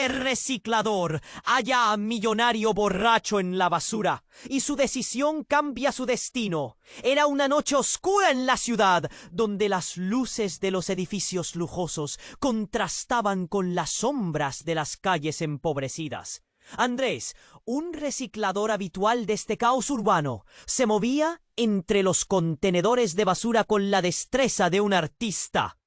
¡Qué reciclador! Halla a millonario borracho en la basura, y su decisión cambia su destino. Era una noche oscura en la ciudad, donde las luces de los edificios lujosos contrastaban con las sombras de las calles empobrecidas. Andrés, un reciclador habitual de este caos urbano, se movía entre los contenedores de basura con la destreza de un artista.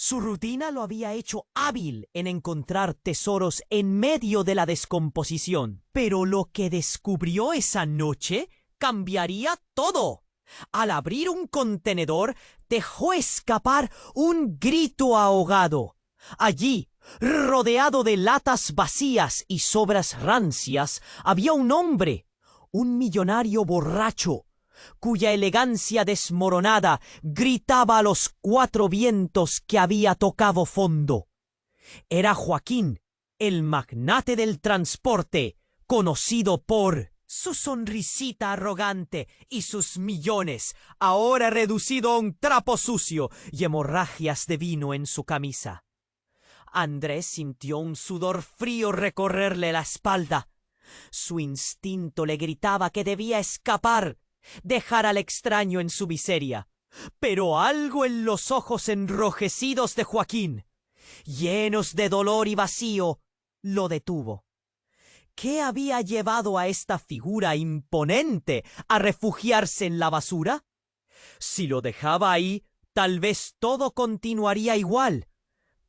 Su rutina lo había hecho hábil en encontrar tesoros en medio de la descomposición. Pero lo que descubrió esa noche cambiaría todo. Al abrir un contenedor, dejó escapar un grito ahogado. Allí, rodeado de latas vacías y sobras rancias, había un hombre, un millonario borracho, cuya elegancia desmoronada gritaba a los cuatro vientos que había tocado fondo. Era Joaquín, el magnate del transporte, conocido por su sonrisita arrogante y sus millones, ahora reducido a un trapo sucio y hemorragias de vino en su camisa. Andrés sintió un sudor frío recorrerle la espalda. Su instinto le gritaba que debía escapar, dejar al extraño en su miseria. Pero algo en los ojos enrojecidos de Joaquín, llenos de dolor y vacío, lo detuvo. ¿Qué había llevado a esta figura imponente a refugiarse en la basura? Si lo dejaba ahí, tal vez todo continuaría igual.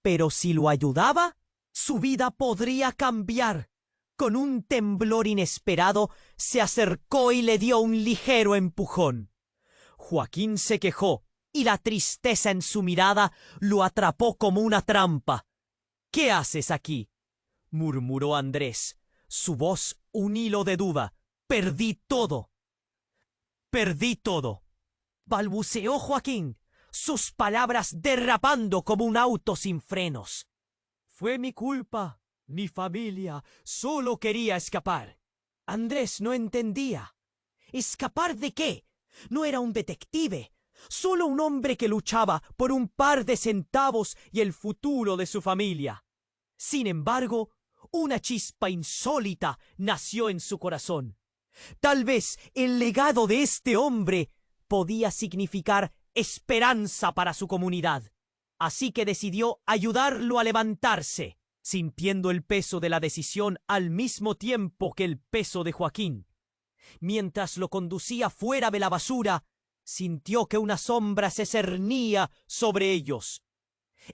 Pero si lo ayudaba, su vida podría cambiar. Con un temblor inesperado, se acercó y le dio un ligero empujón. Joaquín se quejó, y la tristeza en su mirada lo atrapó como una trampa. «¿Qué haces aquí?», murmuró Andrés, su voz un hilo de duda. «Perdí todo». «Perdí todo», balbuceó Joaquín, sus palabras derrapando como un auto sin frenos. «Fue mi culpa. Mi familia solo quería escapar». Andrés no entendía. ¿Escapar de qué? No era un detective, solo un hombre que luchaba por un par de centavos y el futuro de su familia. Sin embargo, una chispa insólita nació en su corazón. Tal vez el legado de este hombre podía significar esperanza para su comunidad. Así que decidió ayudarlo a levantarse, sintiendo el peso de la decisión al mismo tiempo que el peso de Joaquín. Mientras lo conducía fuera de la basura, sintió que una sombra se cernía sobre ellos.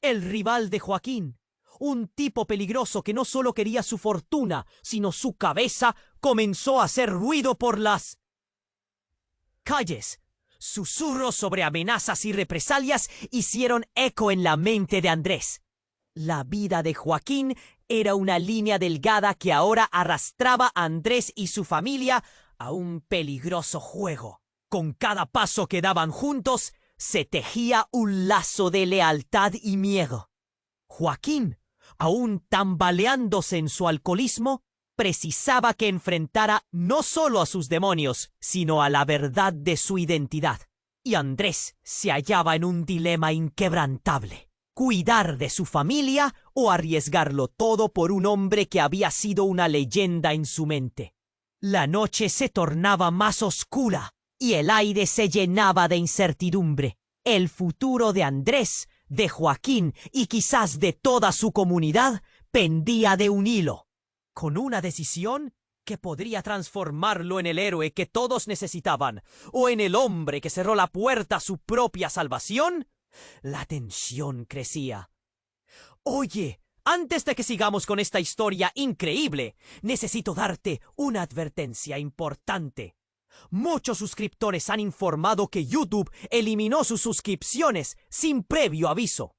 El rival de Joaquín, un tipo peligroso que no solo quería su fortuna, sino su cabeza, comenzó a hacer ruido por las calles. Susurros sobre amenazas y represalias hicieron eco en la mente de Andrés. La vida de Joaquín era una línea delgada que ahora arrastraba a Andrés y su familia a un peligroso juego. Con cada paso que daban juntos, se tejía un lazo de lealtad y miedo. Joaquín, aún tambaleándose en su alcoholismo, precisaba que enfrentara no solo a sus demonios, sino a la verdad de su identidad. Y Andrés se hallaba en un dilema inquebrantable: cuidar de su familia o arriesgarlo todo por un hombre que había sido una leyenda en su mente. La noche se tornaba más oscura y el aire se llenaba de incertidumbre. El futuro de Andrés, de Joaquín y quizás de toda su comunidad pendía de un hilo. Con una decisión que podría transformarlo en el héroe que todos necesitaban, o en el hombre que cerró la puerta a su propia salvación, la tensión crecía. «Oye, antes de que sigamos con esta historia increíble, necesito darte una advertencia importante. Muchos suscriptores han informado que YouTube eliminó sus suscripciones sin previo aviso.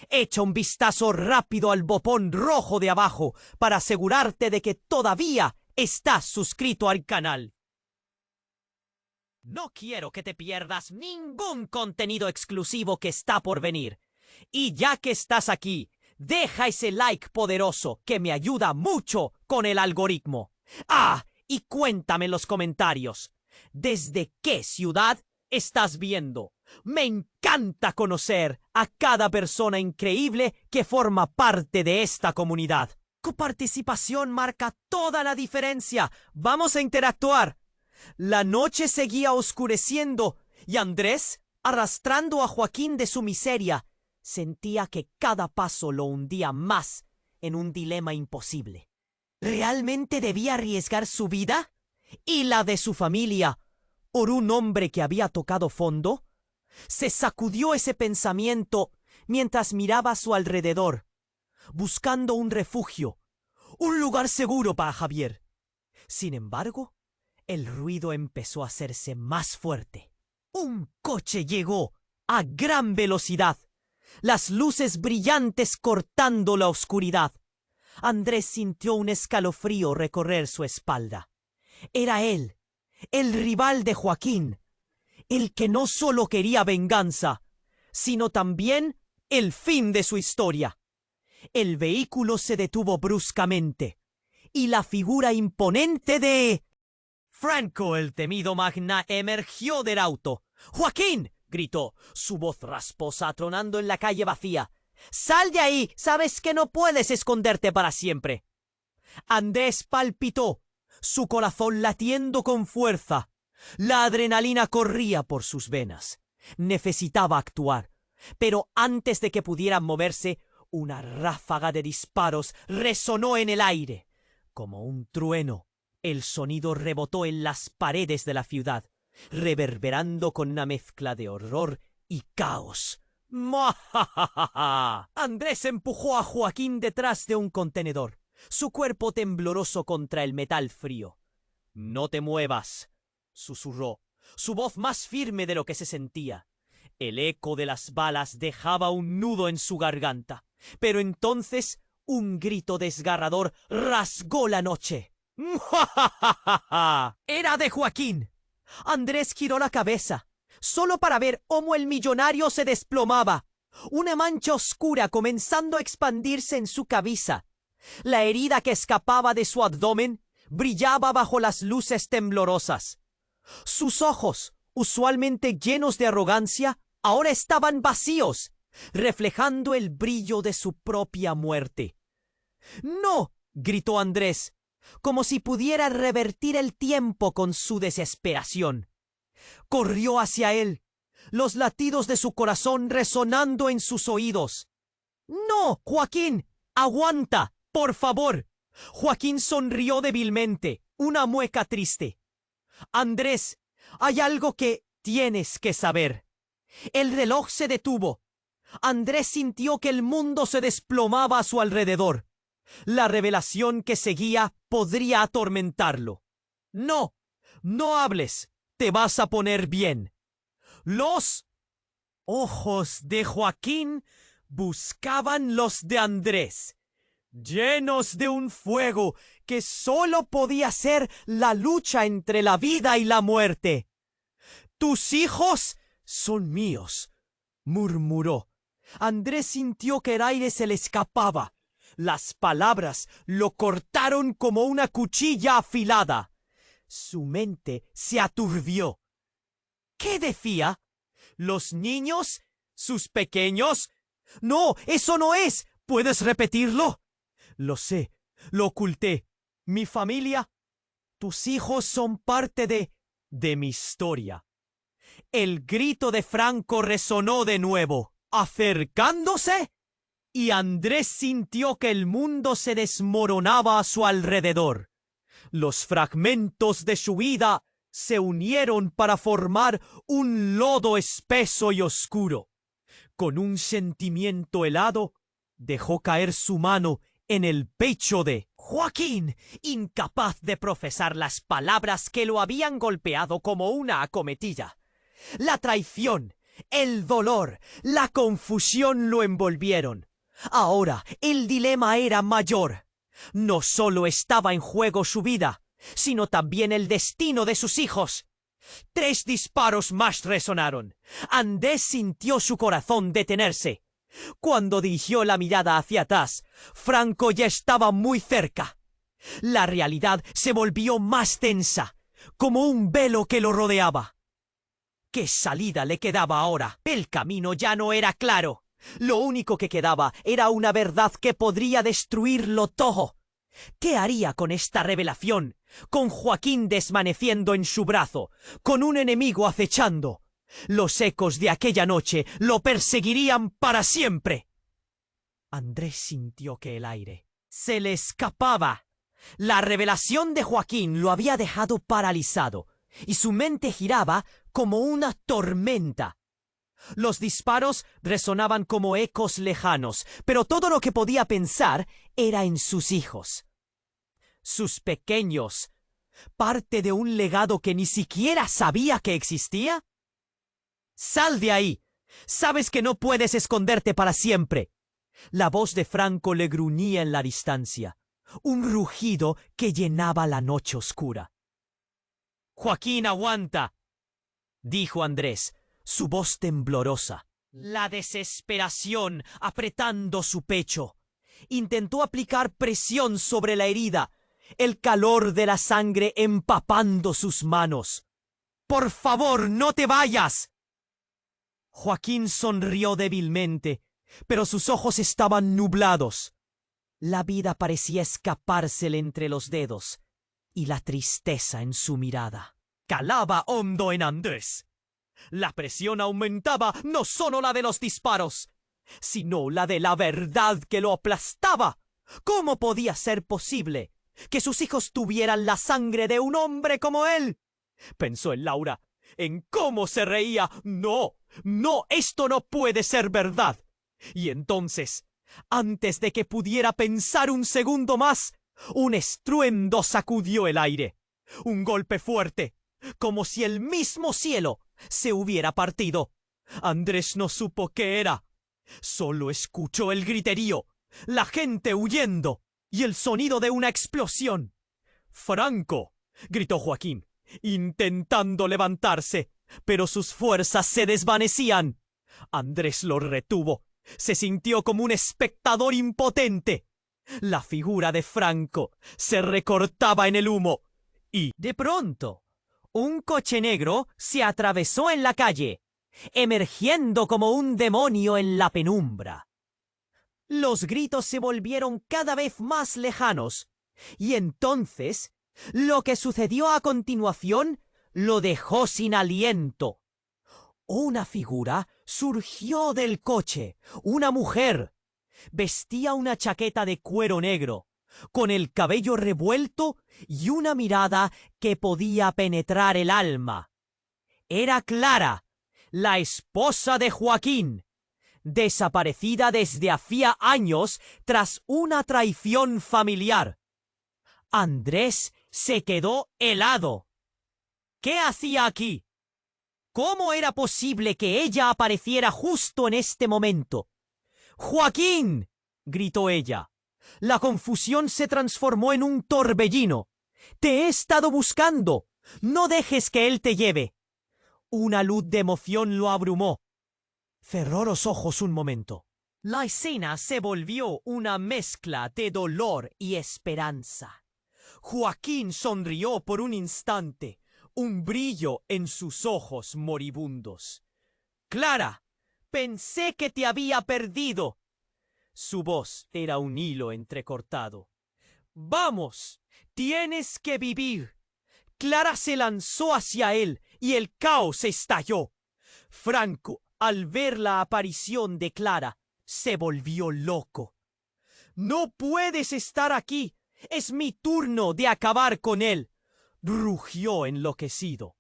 Echa un vistazo rápido al botón rojo de abajo para asegurarte de que todavía estás suscrito al canal. No quiero que te pierdas ningún contenido exclusivo que está por venir. Y ya que estás aquí, deja ese like poderoso que me ayuda mucho con el algoritmo. Y cuéntame en los comentarios, ¿desde qué ciudad Estás viendo. Me encanta conocer a cada persona increíble que forma parte de esta comunidad. Tu participación marca toda la diferencia. Vamos a interactuar. La noche seguía oscureciendo y Andrés, arrastrando a Joaquín de su miseria, sentía que cada paso lo hundía más en un dilema imposible. ¿Realmente debía arriesgar su vida y la de su familia por un hombre que había tocado fondo? Se sacudió ese pensamiento mientras miraba a su alrededor, buscando un refugio, un lugar seguro para Javier. Sin embargo, el ruido empezó a hacerse más fuerte. Un coche llegó a gran velocidad, las luces brillantes cortando la oscuridad. Andrés sintió un escalofrío recorrer su espalda. Era él, el rival de Joaquín, el que no solo quería venganza, sino también el fin de su historia. El vehículo se detuvo bruscamente, y la figura imponente de Franco, el temido magna, emergió del auto. ¡Joaquín!, gritó, su voz rasposa atronando en la calle vacía. ¡Sal de ahí! Sabes que no puedes esconderte para siempre. Andrés palpitó, su corazón latiendo con fuerza. La adrenalina corría por sus venas. Necesitaba actuar, pero antes de que pudieran moverse, una ráfaga de disparos resonó en el aire. Como un trueno, el sonido rebotó en las paredes de la ciudad, reverberando con una mezcla de horror y caos. ¡Muajajaja! Andrés empujó a Joaquín detrás de un contenedor, su cuerpo tembloroso contra el metal frío. «No te muevas», susurró, su voz más firme de lo que se sentía. El eco de las balas dejaba un nudo en su garganta, pero entonces un grito desgarrador rasgó la noche. ¡Muajajaja! Era de Joaquín. Andrés giró la cabeza, solo para ver cómo el millonario se desplomaba, una mancha oscura comenzando a expandirse en su cabeza. La herida que escapaba de su abdomen brillaba bajo las luces temblorosas. Sus ojos, usualmente llenos de arrogancia, ahora estaban vacíos, reflejando el brillo de su propia muerte. «¡No!», gritó Andrés, como si pudiera revertir el tiempo con su desesperación. Corrió hacia él, los latidos de su corazón resonando en sus oídos. «¡No, Joaquín! ¡Aguanta! ¡Por favor!». Joaquín sonrió débilmente, una mueca triste. «Andrés, hay algo que tienes que saber». El reloj se detuvo. Andrés sintió que el mundo se desplomaba a su alrededor. La revelación que seguía podría atormentarlo. «No, no hables. Te vas a poner bien». Los ojos de Joaquín buscaban los de Andrés, llenos de un fuego que solo podía ser la lucha entre la vida y la muerte. «Tus hijos son míos», murmuró. Andrés sintió que el aire se le escapaba. Las palabras lo cortaron como una cuchilla afilada. Su mente se aturdió. ¿Qué decía? ¿Los niños? ¿Sus pequeños? «No, eso no es. ¿Puedes repetirlo?» «Lo sé, lo oculté. Mi familia, tus hijos son parte de mi historia». El grito de Franco resonó de nuevo, acercándose, y Andrés sintió que el mundo se desmoronaba a su alrededor. Los fragmentos de su vida se unieron para formar un lodo espeso y oscuro. Con un sentimiento helado, dejó caer su mano en el pecho de Joaquín, incapaz de profesar las palabras que lo habían golpeado como una acometida. La traición, el dolor, la confusión lo envolvieron. Ahora el dilema era mayor. No solo estaba en juego su vida, sino también el destino de sus hijos. 3 disparos más resonaron. Andrés sintió su corazón detenerse. Cuando dirigió la mirada hacia atrás, Franco ya estaba muy cerca. La realidad se volvió más tensa, como un velo que lo rodeaba. ¿Qué salida le quedaba ahora? El camino ya no era claro. Lo único que quedaba era una verdad que podría destruirlo todo. ¿Qué haría con esta revelación? Con Joaquín desvaneciendo en su brazo, con un enemigo acechando. Los ecos de aquella noche lo perseguirían para siempre. Andrés sintió que el aire se le escapaba. La revelación de Joaquín lo había dejado paralizado, y su mente giraba como una tormenta. Los disparos resonaban como ecos lejanos, pero todo lo que podía pensar era en sus hijos. Sus pequeños, parte de un legado que ni siquiera sabía que existía. ¡Sal de ahí! Sabes que no puedes esconderte para siempre. La voz de Franco le gruñía en la distancia, un rugido que llenaba la noche oscura. «Joaquín, aguanta», dijo Andrés, su voz temblorosa. La desesperación apretando su pecho. Intentó aplicar presión sobre la herida, el calor de la sangre empapando sus manos. «¡Por favor, no te vayas!». Joaquín sonrió débilmente, pero sus ojos estaban nublados. La vida parecía escapársele entre los dedos, y la tristeza en su mirada calaba hondo en Andrés. La presión aumentaba, no solo la de los disparos, sino la de la verdad que lo aplastaba. ¿Cómo podía ser posible que sus hijos tuvieran la sangre de un hombre como él? Pensó en Laura, en cómo se reía. No, no, esto no puede ser verdad. Y entonces, antes de que pudiera pensar un segundo más, un estruendo sacudió el aire. Un golpe fuerte, como si el mismo cielo se hubiera partido. Andrés no supo qué era. Solo escuchó el griterío, la gente huyendo y el sonido de una explosión. «¡Franco!», gritó Joaquín, intentando levantarse, pero sus fuerzas se desvanecían. Andrés lo retuvo. Se sintió como un espectador impotente. La figura de Franco se recortaba en el humo y, de pronto, un coche negro se atravesó en la calle, emergiendo como un demonio en la penumbra. Los gritos se volvieron cada vez más lejanos, y entonces lo que sucedió a continuación lo dejó sin aliento. Una figura surgió del coche, una mujer. Vestía una chaqueta de cuero negro, con el cabello revuelto y una mirada que podía penetrar el alma. Era Clara, la esposa de Joaquín, desaparecida desde hacía años tras una traición familiar. Andrés se quedó helado. ¿Qué hacía aquí? ¿Cómo era posible que ella apareciera justo en este momento? «¡Joaquín!», gritó ella. La confusión se transformó en un torbellino. «Te he estado buscando. No dejes que él te lleve». Una luz de emoción lo abrumó. Cerró los ojos un momento. La escena se volvió una mezcla de dolor y esperanza. Joaquín sonrió por un instante, un brillo en sus ojos moribundos. «Clara, pensé que te había perdido». Su voz era un hilo entrecortado. «Vamos, tienes que vivir». Clara se lanzó hacia él y el caos estalló. Franco, al ver la aparición de Clara, se volvió loco. «No puedes estar aquí. Es mi turno de acabar con él», rugió enloquecido.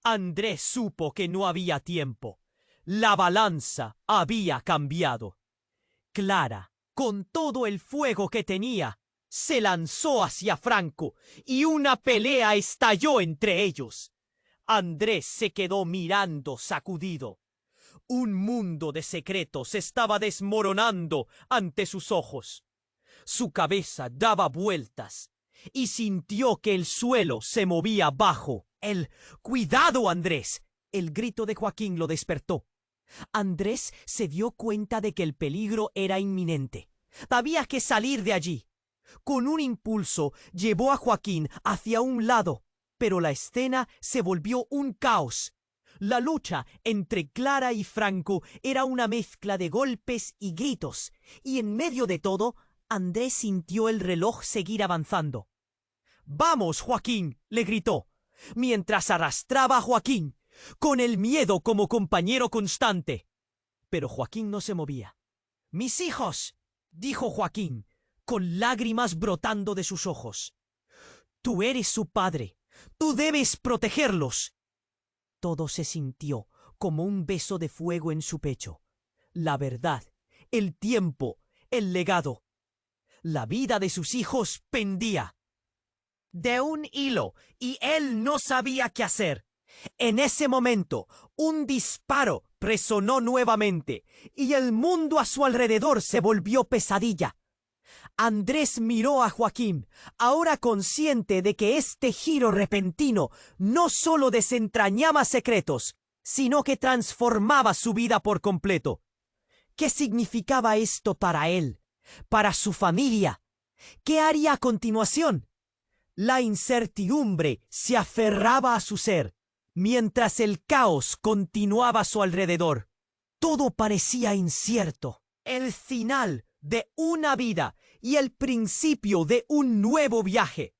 Andrés supo que no había tiempo. La balanza había cambiado. Clara, con todo el fuego que tenía, se lanzó hacia Franco y una pelea estalló entre ellos. Andrés se quedó mirando sacudido. Un mundo de secretos estaba desmoronando ante sus ojos. Su cabeza daba vueltas y sintió que el suelo se movía bajo él. «¡Cuidado, Andrés!», el grito de Joaquín lo despertó. Andrés se dio cuenta de que el peligro era inminente. Había que salir de allí. Con un impulso llevó a Joaquín hacia un lado, pero la escena se volvió un caos. La lucha entre Clara y Franco era una mezcla de golpes y gritos, y en medio de todo, Andrés sintió el reloj seguir avanzando. «¡Vamos, Joaquín!», le gritó, mientras arrastraba a Joaquín, con el miedo como compañero constante. Pero Joaquín no se movía. «¡Mis hijos!», dijo Joaquín, con lágrimas brotando de sus ojos. «Tú eres su padre. Tú debes protegerlos». Todo se sintió como un beso de fuego en su pecho. La verdad, el tiempo, el legado. La vida de sus hijos pendía de un hilo y él no sabía qué hacer. En ese momento, un disparo resonó nuevamente y el mundo a su alrededor se volvió pesadilla. Andrés miró a Joaquín, ahora consciente de que este giro repentino no solo desentrañaba secretos, sino que transformaba su vida por completo. ¿Qué significaba esto para él? ¿Para su familia? ¿Qué haría a continuación? La incertidumbre se aferraba a su ser, mientras el caos continuaba a su alrededor. Todo parecía incierto. El final de una vida y el principio de un nuevo viaje.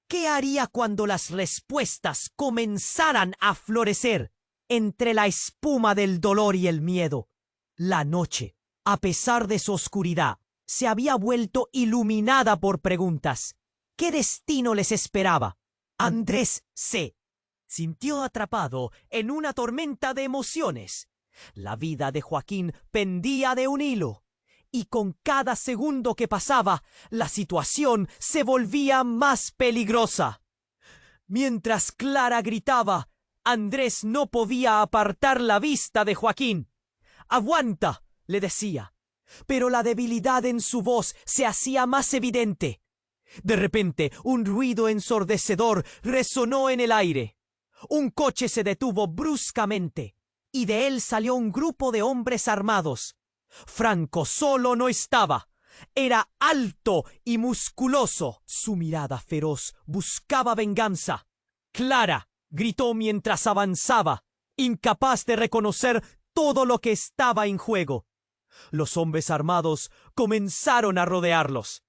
¿Qué haría cuando las respuestas comenzaran a florecer entre la espuma del dolor y el miedo? La noche, a pesar de su oscuridad, se había vuelto iluminada por preguntas. ¿Qué destino les esperaba? Andrés se sintió atrapado en una tormenta de emociones. La vida de Joaquín pendía de un hilo, y con cada segundo que pasaba, la situación se volvía más peligrosa. Mientras Clara gritaba, Andrés no podía apartar la vista de Joaquín. «¡Aguanta!», le decía, pero la debilidad en su voz se hacía más evidente. De repente, un ruido ensordecedor resonó en el aire. Un coche se detuvo bruscamente, y de él salió un grupo de hombres armados. Franco solo no estaba. Era alto y musculoso. Su mirada feroz buscaba venganza. «¡Clara!», gritó mientras avanzaba, incapaz de reconocer todo lo que estaba en juego. Los hombres armados comenzaron a rodearlos.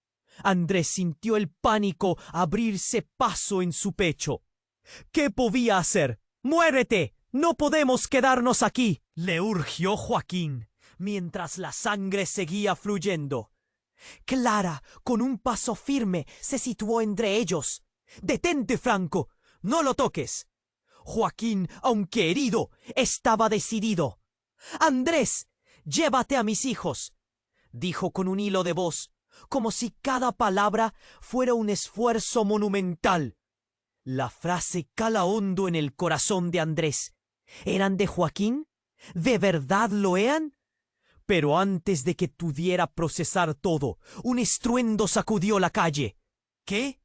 Andrés sintió el pánico abrirse paso en su pecho. ¿Qué podía hacer? «¡Muérete! ¡No podemos quedarnos aquí!», le urgió Joaquín, mientras la sangre seguía fluyendo. Clara, con un paso firme, se situó entre ellos. «¡Detente, Franco! ¡No lo toques!». Joaquín, aunque herido, estaba decidido. «Andrés, llévate a mis hijos», dijo con un hilo de voz, como si cada palabra fuera un esfuerzo monumental. La frase cala hondo en el corazón de Andrés. ¿Eran de Joaquín? ¿De verdad lo eran? Pero antes de que pudiera procesar todo, un estruendo sacudió la calle. ¿Qué?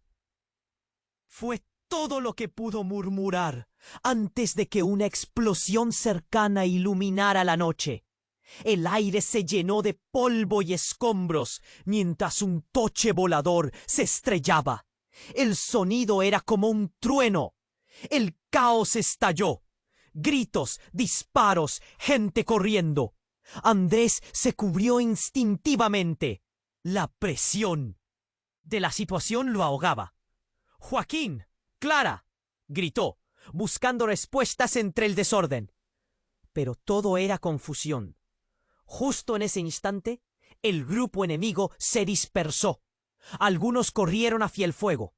Fue todo lo que pudo murmurar antes de que una explosión cercana iluminara la noche. El aire se llenó de polvo y escombros mientras un coche volador se estrellaba. El sonido era como un trueno. El caos estalló. Gritos, disparos, gente corriendo. Andrés se cubrió instintivamente. La presión de la situación lo ahogaba. «¡Joaquín! ¡Clara!», gritó, buscando respuestas entre el desorden. Pero todo era confusión. Justo en ese instante, el grupo enemigo se dispersó. Algunos corrieron hacia el fuego.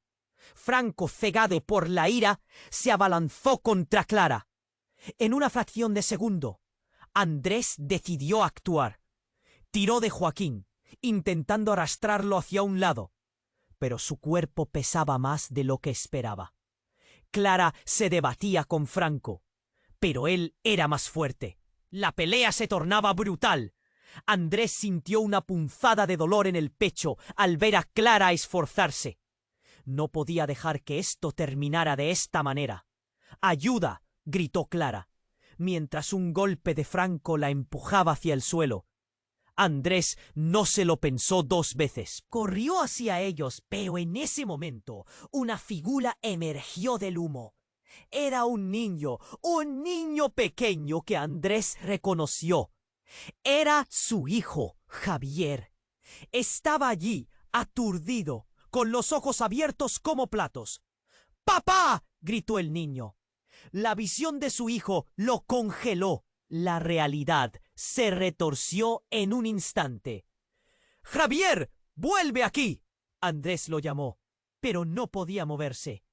Franco, cegado por la ira, se abalanzó contra Clara. En una fracción de segundo, Andrés decidió actuar. Tiró de Joaquín, intentando arrastrarlo hacia un lado, pero su cuerpo pesaba más de lo que esperaba. Clara se debatía con Franco, pero él era más fuerte. La pelea se tornaba brutal. Andrés sintió una punzada de dolor en el pecho al ver a Clara esforzarse. No podía dejar que esto terminara de esta manera. «¡Ayuda!», gritó Clara, mientras un golpe de Franco la empujaba hacia el suelo. Andrés no se lo pensó dos veces. Corrió hacia ellos, pero en ese momento una figura emergió del humo. Era un niño pequeño que Andrés reconoció. Era su hijo, Javier. Estaba allí, aturdido, con los ojos abiertos como platos. ¡Papá! Gritó el niño. La visión de su hijo lo congeló. La realidad se retorció en un instante. ¡Javier! ¡Vuelve aquí! Andrés lo llamó, pero no podía moverse.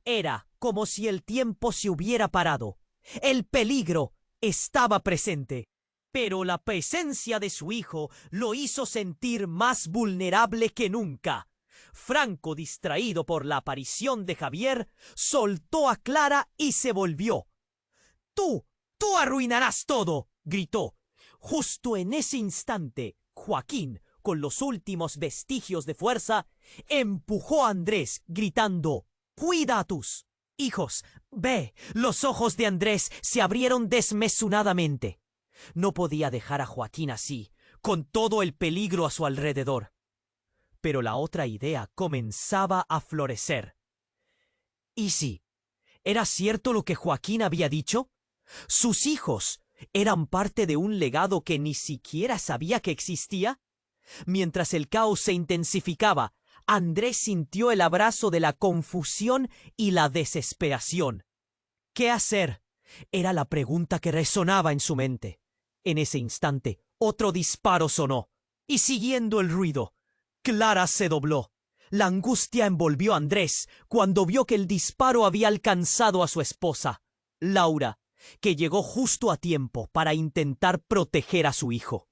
Era como si el tiempo se hubiera parado. El peligro estaba presente, pero la presencia de su hijo lo hizo sentir más vulnerable que nunca. Franco, distraído por la aparición de Javier, soltó a Clara y se volvió. ¡Tú arruinarás todo!, gritó. Justo en ese instante, Joaquín, con los últimos vestigios de fuerza, empujó a Andrés, gritando: «¡Cuida a tus hijos! ¡Ve!». Los ojos de Andrés se abrieron desmesuradamente. No podía dejar a Joaquín así, con todo el peligro a su alrededor. Pero la otra idea comenzaba a florecer. ¿Y si era cierto lo que Joaquín había dicho? ¿Sus hijos eran parte de un legado que ni siquiera sabía que existía? Mientras el caos se intensificaba, Andrés sintió el abrazo de la confusión y la desesperación. ¿Qué hacer? Era la pregunta que resonaba en su mente. En ese instante, otro disparo sonó, y siguiendo el ruido, Clara se dobló. La angustia envolvió a Andrés cuando vio que el disparo había alcanzado a su esposa, Laura, que llegó justo a tiempo para intentar proteger a su hijo.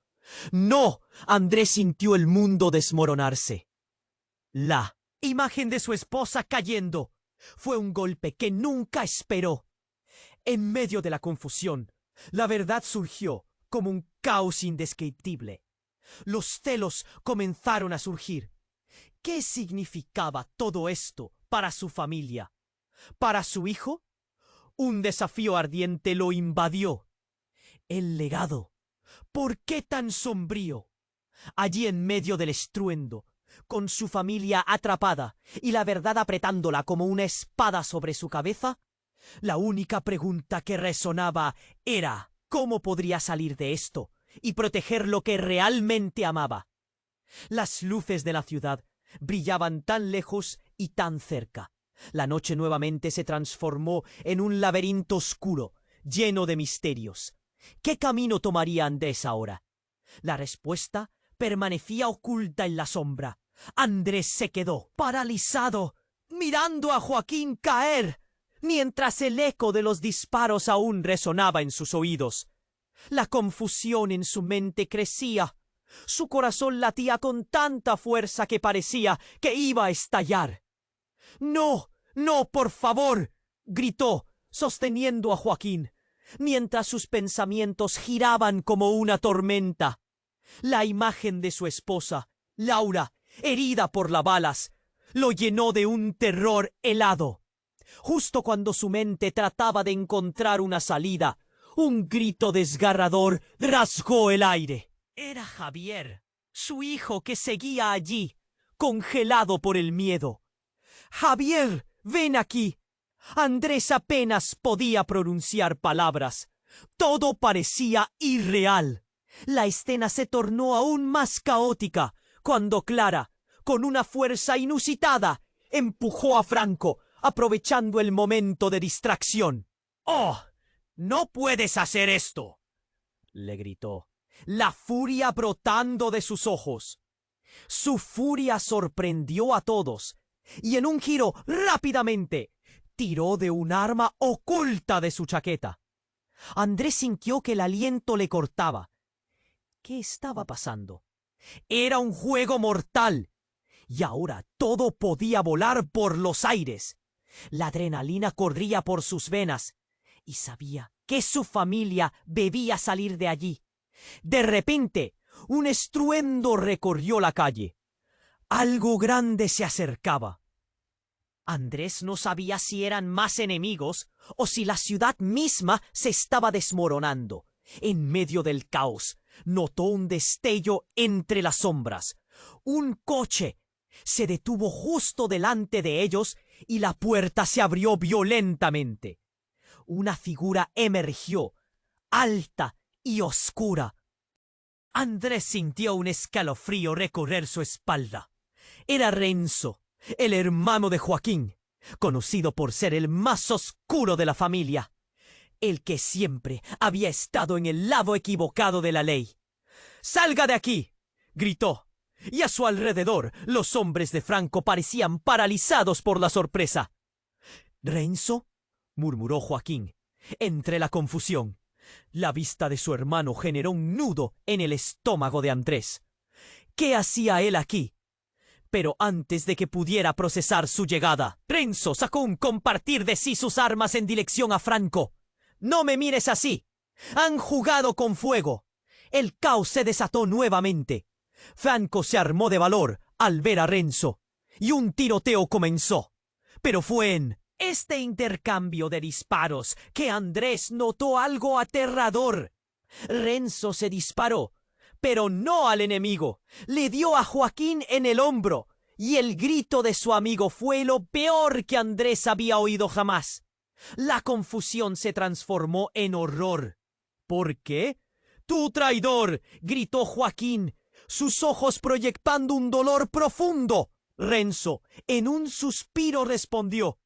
¡No! Andrés sintió el mundo desmoronarse. La imagen de su esposa cayendo fue un golpe que nunca esperó. En medio de la confusión, la verdad surgió como un caos indescriptible. Los celos comenzaron a surgir. ¿Qué significaba todo esto para su familia? ¿Para su hijo? Un desafío ardiente lo invadió. El legado. ¿Por qué tan sombrío? Allí en medio del estruendo, con su familia atrapada y la verdad apretándola como una espada sobre su cabeza, la única pregunta que resonaba era: ¿cómo podría salir de esto y proteger lo que realmente amaba? Las luces de la ciudad brillaban tan lejos y tan cerca. La noche nuevamente se transformó en un laberinto oscuro, lleno de misterios. ¿Qué camino tomaría Andrés ahora? La respuesta permanecía oculta en la sombra. Andrés se quedó paralizado, mirando a Joaquín caer, mientras el eco de los disparos aún resonaba en sus oídos. La confusión en su mente crecía. Su corazón latía con tanta fuerza que parecía que iba a estallar. «¡No! ¡No, por favor!», gritó, sosteniendo a Joaquín, mientras sus pensamientos giraban como una tormenta. La imagen de su esposa, Laura, herida por las balas, lo llenó de un terror helado. Justo cuando su mente trataba de encontrar una salida, un grito desgarrador rasgó el aire. Era Javier, su hijo, que seguía allí, congelado por el miedo. «¡Javier, ven aquí!». Andrés apenas podía pronunciar palabras. Todo parecía irreal. La escena se tornó aún más caótica cuando Clara, con una fuerza inusitada, empujó a Franco, aprovechando el momento de distracción. «¡Oh! ¡No puedes hacer esto!», le gritó, la furia brotando de sus ojos. Su furia sorprendió a todos, y en un giro rápidamente tiró de un arma oculta de su chaqueta. Andrés sintió que el aliento le cortaba. ¿Qué estaba pasando? Era un juego mortal, y ahora todo podía volar por los aires. La adrenalina corría por sus venas, y sabía que su familia debía salir de allí. De repente, un estruendo recorrió la calle. Algo grande se acercaba. Andrés no sabía si eran más enemigos o si la ciudad misma se estaba desmoronando. En medio del caos, notó un destello entre las sombras. Un coche se detuvo justo delante de ellos y la puerta se abrió violentamente. Una figura emergió, alta y oscura. Andrés sintió un escalofrío recorrer su espalda. Era Renzo, el hermano de Joaquín, conocido por ser el más oscuro de la familia, el que siempre había estado en el lado equivocado de la ley. «¡Salga de aquí!», gritó, y a su alrededor los hombres de Franco parecían paralizados por la sorpresa. «¿Renzo?», murmuró Joaquín, entre la confusión. La vista de su hermano generó un nudo en el estómago de Andrés. ¿Qué hacía él aquí? Pero antes de que pudiera procesar su llegada, Renzo sacó un compartir de sí sus armas en dirección a Franco. «¡No me mires así! ¡Han jugado con fuego!». El caos se desató nuevamente. Franco se armó de valor al ver a Renzo, y un tiroteo comenzó. Pero fue en este intercambio de disparos que Andrés notó algo aterrador. Renzo se disparó, pero no al enemigo. Le dio a Joaquín en el hombro, y el grito de su amigo fue lo peor que Andrés había oído jamás. La confusión se transformó en horror. ¿Por qué? «¡Tú, traidor!», gritó Joaquín, sus ojos proyectando un dolor profundo. Renzo, en un suspiro, respondió: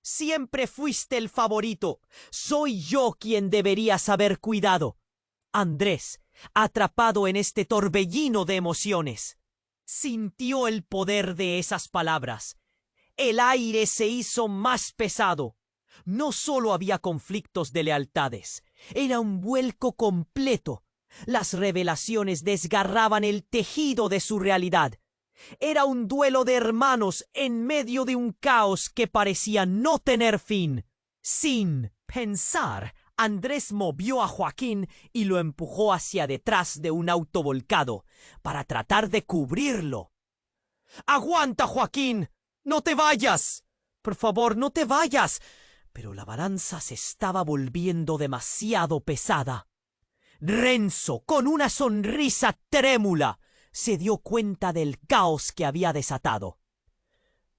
«Siempre fuiste el favorito. Soy yo quien deberías haber cuidado». Andrés, atrapado en este torbellino de emociones, sintió el poder de esas palabras. El aire se hizo más pesado. No solo había conflictos de lealtades, era un vuelco completo. Las revelaciones desgarraban el tejido de su realidad. Era un duelo de hermanos en medio de un caos que parecía no tener fin. Sin pensar, Andrés movió a Joaquín y lo empujó hacia detrás de un auto volcado para tratar de cubrirlo. «¡Aguanta, Joaquín! ¡No te vayas! Por favor, no te vayas!». Pero la balanza se estaba volviendo demasiado pesada. Renzo, con una sonrisa trémula, se dio cuenta del caos que había desatado.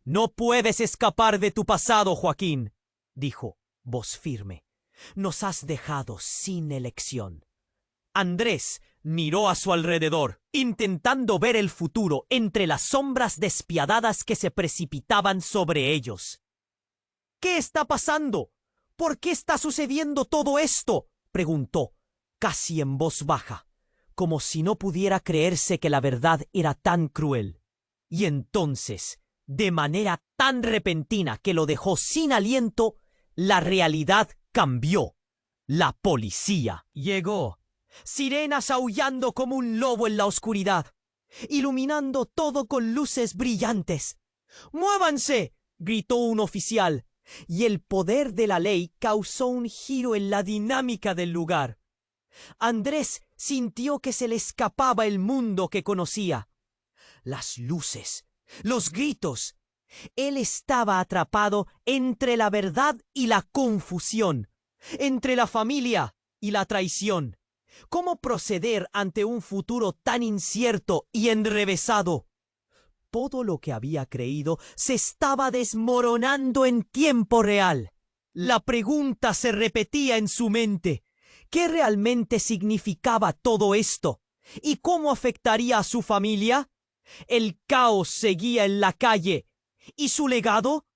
«No puedes escapar de tu pasado, Joaquín», dijo, voz firme. «Nos has dejado sin elección». Andrés miró a su alrededor, intentando ver el futuro entre las sombras despiadadas que se precipitaban sobre ellos. «¿Qué está pasando? ¿Por qué está sucediendo todo esto?», preguntó, casi en voz baja, como si no pudiera creerse que la verdad era tan cruel. Y entonces, de manera tan repentina que lo dejó sin aliento, la realidad cambió. La policía llegó, sirenas aullando como un lobo en la oscuridad, iluminando todo con luces brillantes. «¡Muévanse!», gritó un oficial, y el poder de la ley causó un giro en la dinámica del lugar. Andrés sintió que se le escapaba el mundo que conocía. Las luces, los gritos. Él estaba atrapado entre la verdad y la confusión, entre la familia y la traición. ¿Cómo proceder ante un futuro tan incierto y enrevesado? Todo lo que había creído se estaba desmoronando en tiempo real. La pregunta se repetía en su mente: ¿qué realmente significaba todo esto? ¿Y cómo afectaría a su familia? El caos seguía en la calle. ¿Y su legado?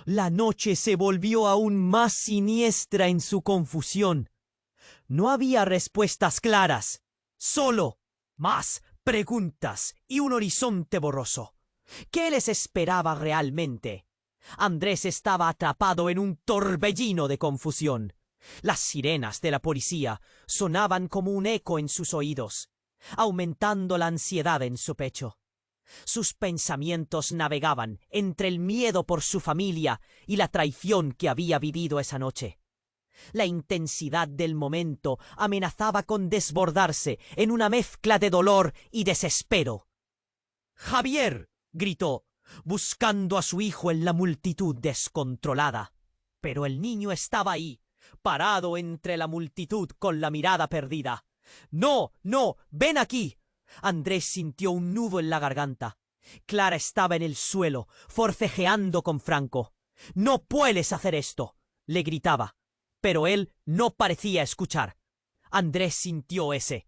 La noche se volvió aún más siniestra en su confusión. No había respuestas claras, solo más preguntas y un horizonte borroso. ¿Qué les esperaba realmente? Andrés estaba atrapado en un torbellino de confusión. Las sirenas de la policía sonaban como un eco en sus oídos, aumentando la ansiedad en su pecho. Sus pensamientos navegaban entre el miedo por su familia y la traición que había vivido esa noche. La intensidad del momento amenazaba con desbordarse en una mezcla de dolor y desespero. «¡Javier!», gritó, buscando a su hijo en la multitud descontrolada. Pero el niño estaba ahí, parado entre la multitud con la mirada perdida. «¡No, no! ¡Ven aquí!». Andrés sintió un nudo en la garganta. Clara estaba en el suelo, forcejeando con Franco. «¡No puedes hacer esto!», le gritaba. Pero él no parecía escuchar. Andrés sintió ese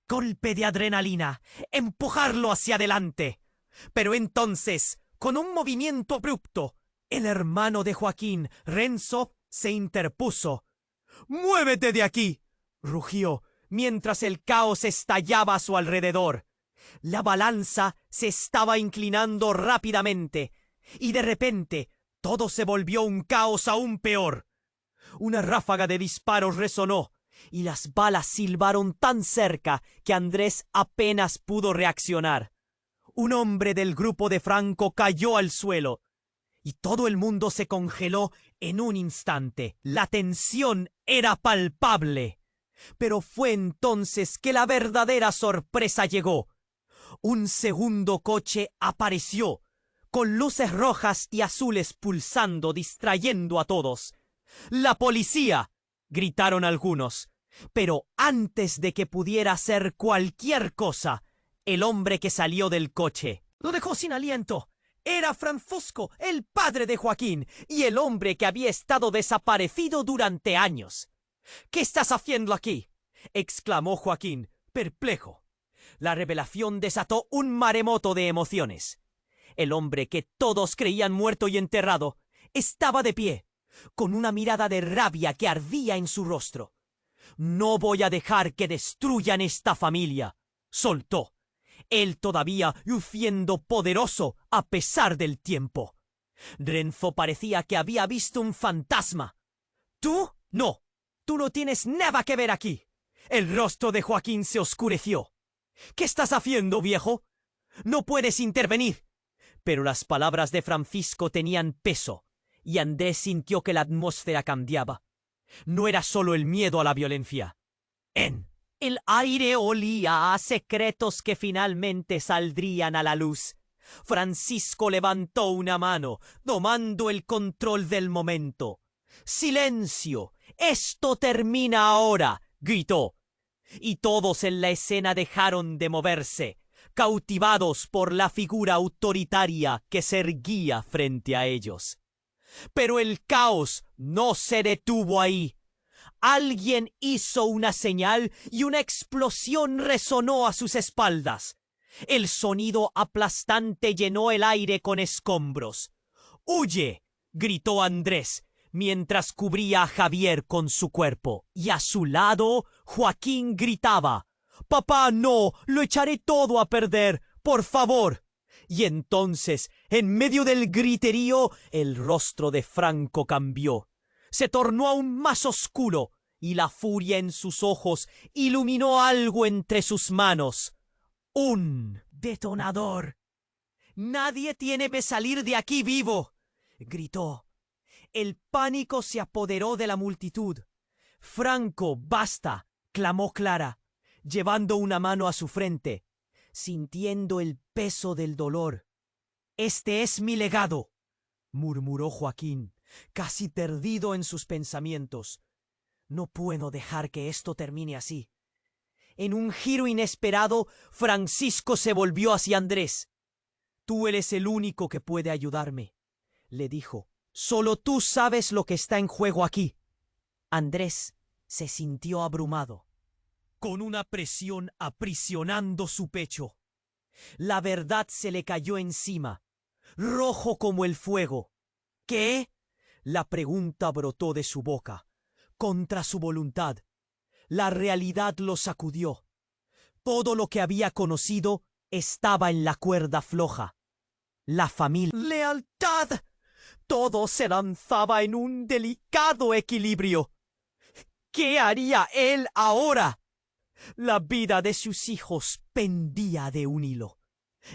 golpe de adrenalina, empujarlo hacia adelante. Pero entonces, con un movimiento abrupto, el hermano de Joaquín, Renzo, se interpuso. «¡Muévete de aquí!», rugió, mientras el caos estallaba a su alrededor. La balanza se estaba inclinando rápidamente, y de repente todo se volvió un caos aún peor. Una ráfaga de disparos resonó, y las balas silbaron tan cerca que Andrés apenas pudo reaccionar. Un hombre del grupo de Franco cayó al suelo, y todo el mundo se congeló en un instante. La tensión era palpable. Pero fue entonces que la verdadera sorpresa llegó. Un segundo coche apareció, con luces rojas y azules pulsando, distrayendo a todos. «¡La policía!», gritaron algunos. Pero antes de que pudiera hacer cualquier cosa, el hombre que salió del coche lo dejó sin aliento. Era Francisco, el padre de Joaquín, y el hombre que había estado desaparecido durante años. «¿Qué estás haciendo aquí?», exclamó Joaquín, perplejo. La revelación desató un maremoto de emociones. El hombre que todos creían muerto y enterrado estaba de pie, con una mirada de rabia que ardía en su rostro. «No voy a dejar que destruyan esta familia», soltó. Él todavía luciendo poderoso a pesar del tiempo. Renzo parecía que había visto un fantasma. «¿Tú? No. Tú no tienes nada que ver aquí». El rostro de Joaquín se oscureció. «¿Qué estás haciendo, viejo? No puedes intervenir». Pero las palabras de Francisco tenían peso, y Andrés sintió que la atmósfera cambiaba. No era solo el miedo a la violencia. En el aire olía a secretos que finalmente saldrían a la luz. Francisco levantó una mano, tomando el control del momento. «¡Silencio! ¡Esto termina ahora!», gritó. Y todos en la escena dejaron de moverse, cautivados por la figura autoritaria que se erguía frente a ellos. Pero el caos no se detuvo ahí. Alguien hizo una señal y una explosión resonó a sus espaldas. El sonido aplastante llenó el aire con escombros. «¡Huye!», gritó Andrés, mientras cubría a Javier con su cuerpo. Y a su lado, Joaquín gritaba: «¡Papá, no! ¡Lo echaré todo a perder! ¡Por favor!». Y entonces, en medio del griterío, el rostro de Franco cambió. Se tornó aún más oscuro, y la furia en sus ojos iluminó algo entre sus manos. «¡Un detonador! Nadie tiene que salir de aquí vivo», gritó. El pánico se apoderó de la multitud. «Franco, basta», clamó Clara, llevando una mano a su frente, sintiendo el peso del dolor. «Este es mi legado», murmuró Joaquín, casi perdido en sus pensamientos. «No puedo dejar que esto termine así». En un giro inesperado, Francisco se volvió hacia Andrés. «Tú eres el único que puede ayudarme», le dijo. «Solo tú sabes lo que está en juego aquí». Andrés se sintió abrumado, con una presión aprisionando su pecho. La verdad se le cayó encima, rojo como el fuego. «¿Qué?», la pregunta brotó de su boca, contra su voluntad. La realidad lo sacudió. Todo lo que había conocido estaba en la cuerda floja. La familia. «¡Lealtad!». Todo se lanzaba en un delicado equilibrio. ¿Qué haría él ahora? La vida de sus hijos pendía de un hilo.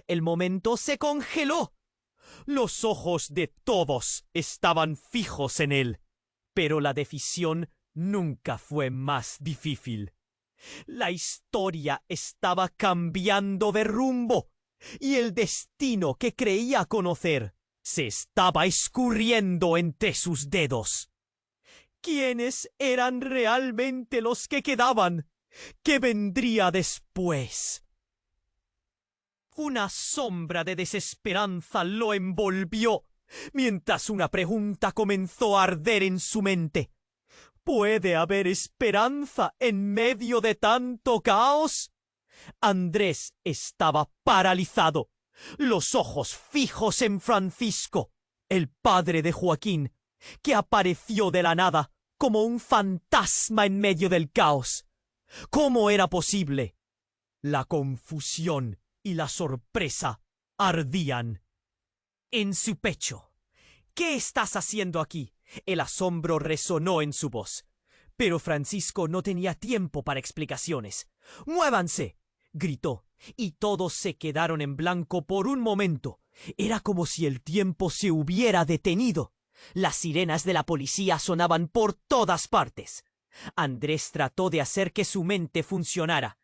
El momento se congeló. Los ojos de todos estaban fijos en él. Pero la decisión nunca fue más difícil. La historia estaba cambiando de rumbo, y el destino que creía conocer se estaba escurriendo entre sus dedos. ¿Quiénes eran realmente los que quedaban? ¿Qué vendría después? Una sombra de desesperanza lo envolvió, mientras una pregunta comenzó a arder en su mente. ¿Puede haber esperanza en medio de tanto caos? Andrés estaba paralizado, los ojos fijos en Francisco, el padre de Joaquín, que apareció de la nada como un fantasma en medio del caos. ¿Cómo era posible? La confusión y la sorpresa ardían en su pecho. ¿Qué estás haciendo aquí? El asombro resonó en su voz. Pero Francisco no tenía tiempo para explicaciones. ¡Muévanse!, gritó, y todos se quedaron en blanco por un momento. Era como si el tiempo se hubiera detenido. Las sirenas de la policía sonaban por todas partes. Andrés trató de hacer que su mente funcionara,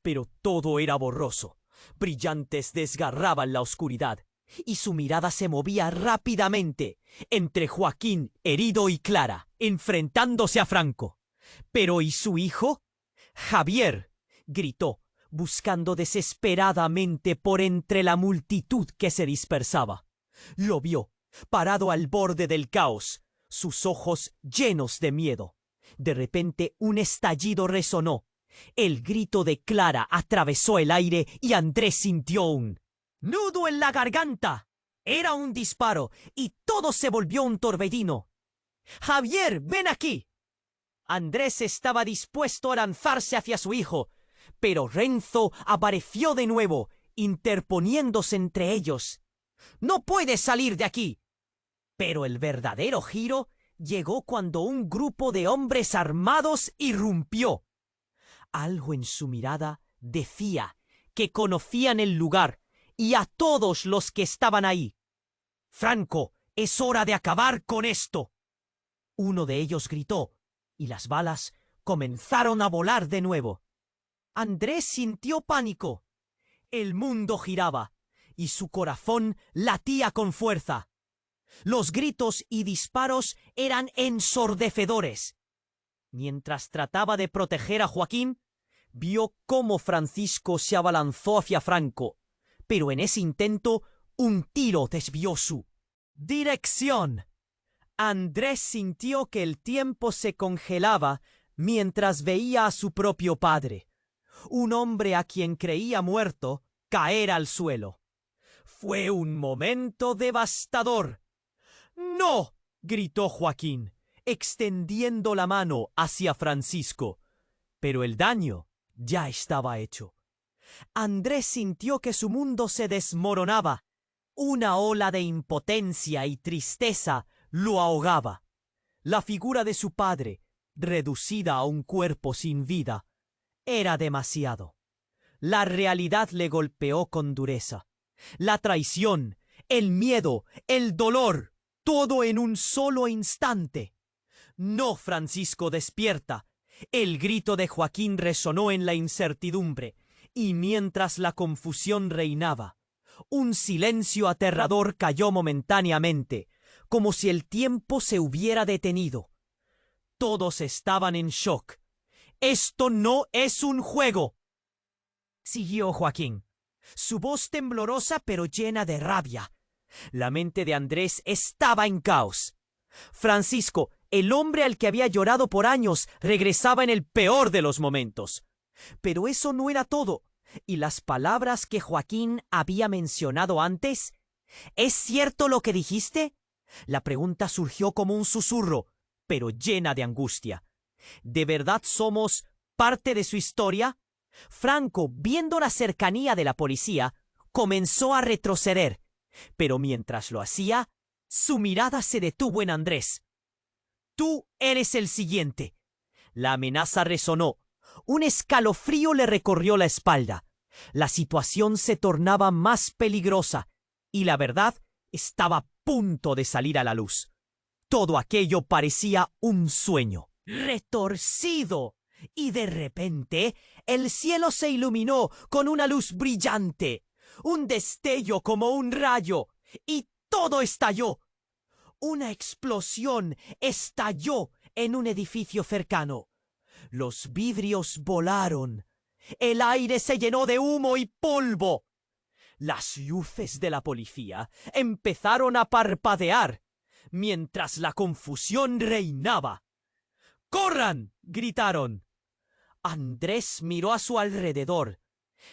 pero todo era borroso. Brillantes desgarraban la oscuridad, y su mirada se movía rápidamente entre Joaquín, herido, y Clara, enfrentándose a Franco. ¿Pero y su hijo? Javier, gritó, buscando desesperadamente por entre la multitud que se dispersaba. Lo vio, parado al borde del caos, sus ojos llenos de miedo. De repente un estallido resonó. El grito de Clara atravesó el aire y Andrés sintió un nudo en la garganta. Era un disparo y todo se volvió un torbellino. ¡Javier, ven aquí! Andrés estaba dispuesto a lanzarse hacia su hijo, pero Renzo apareció de nuevo, interponiéndose entre ellos. ¡No puedes salir de aquí! Pero el verdadero giro llegó cuando un grupo de hombres armados irrumpió. Algo en su mirada decía que conocían el lugar y a todos los que estaban ahí. «Franco, es hora de acabar con esto», uno de ellos gritó, y las balas comenzaron a volar de nuevo. Andrés sintió pánico. El mundo giraba, y su corazón latía con fuerza. Los gritos y disparos eran ensordecedores. Mientras trataba de proteger a Joaquín, vio cómo Francisco se abalanzó hacia Franco, pero en ese intento un tiro desvió su dirección. Andrés sintió que el tiempo se congelaba mientras veía a su propio padre, un hombre a quien creía muerto, caer al suelo. Fue un momento devastador. «¡No!», gritó Joaquín, extendiendo la mano hacia Francisco. Pero el daño ya estaba hecho. Andrés sintió que su mundo se desmoronaba. Una ola de impotencia y tristeza lo ahogaba. La figura de su padre, reducida a un cuerpo sin vida, era demasiado. La realidad le golpeó con dureza. La traición, el miedo, el dolor, todo en un solo instante. «No, Francisco, despierta». El grito de Joaquín resonó en la incertidumbre, y mientras la confusión reinaba, un silencio aterrador cayó momentáneamente, como si el tiempo se hubiera detenido. Todos estaban en shock. «¡Esto no es un juego!», siguió Joaquín, su voz temblorosa pero llena de rabia. La mente de Andrés estaba en caos. Francisco, el hombre al que había llorado por años, regresaba en el peor de los momentos. Pero eso no era todo. ¿Y las palabras que Joaquín había mencionado antes? ¿Es cierto lo que dijiste? La pregunta surgió como un susurro, pero llena de angustia. ¿De verdad somos parte de su historia? Franco, viendo la cercanía de la policía, comenzó a retroceder. Pero mientras lo hacía, su mirada se detuvo en Andrés. «Tú eres el siguiente». La amenaza resonó. Un escalofrío le recorrió la espalda. La situación se tornaba más peligrosa y la verdad estaba a punto de salir a la luz. Todo aquello parecía un sueño retorcido, y de repente el cielo se iluminó con una luz brillante, un destello como un rayo, y todo estalló. Una explosión estalló en un edificio cercano. Los vidrios volaron. El aire se llenó de humo y polvo. Las luces de la policía empezaron a parpadear, mientras la confusión reinaba. ¡Corran!, gritaron. Andrés miró a su alrededor.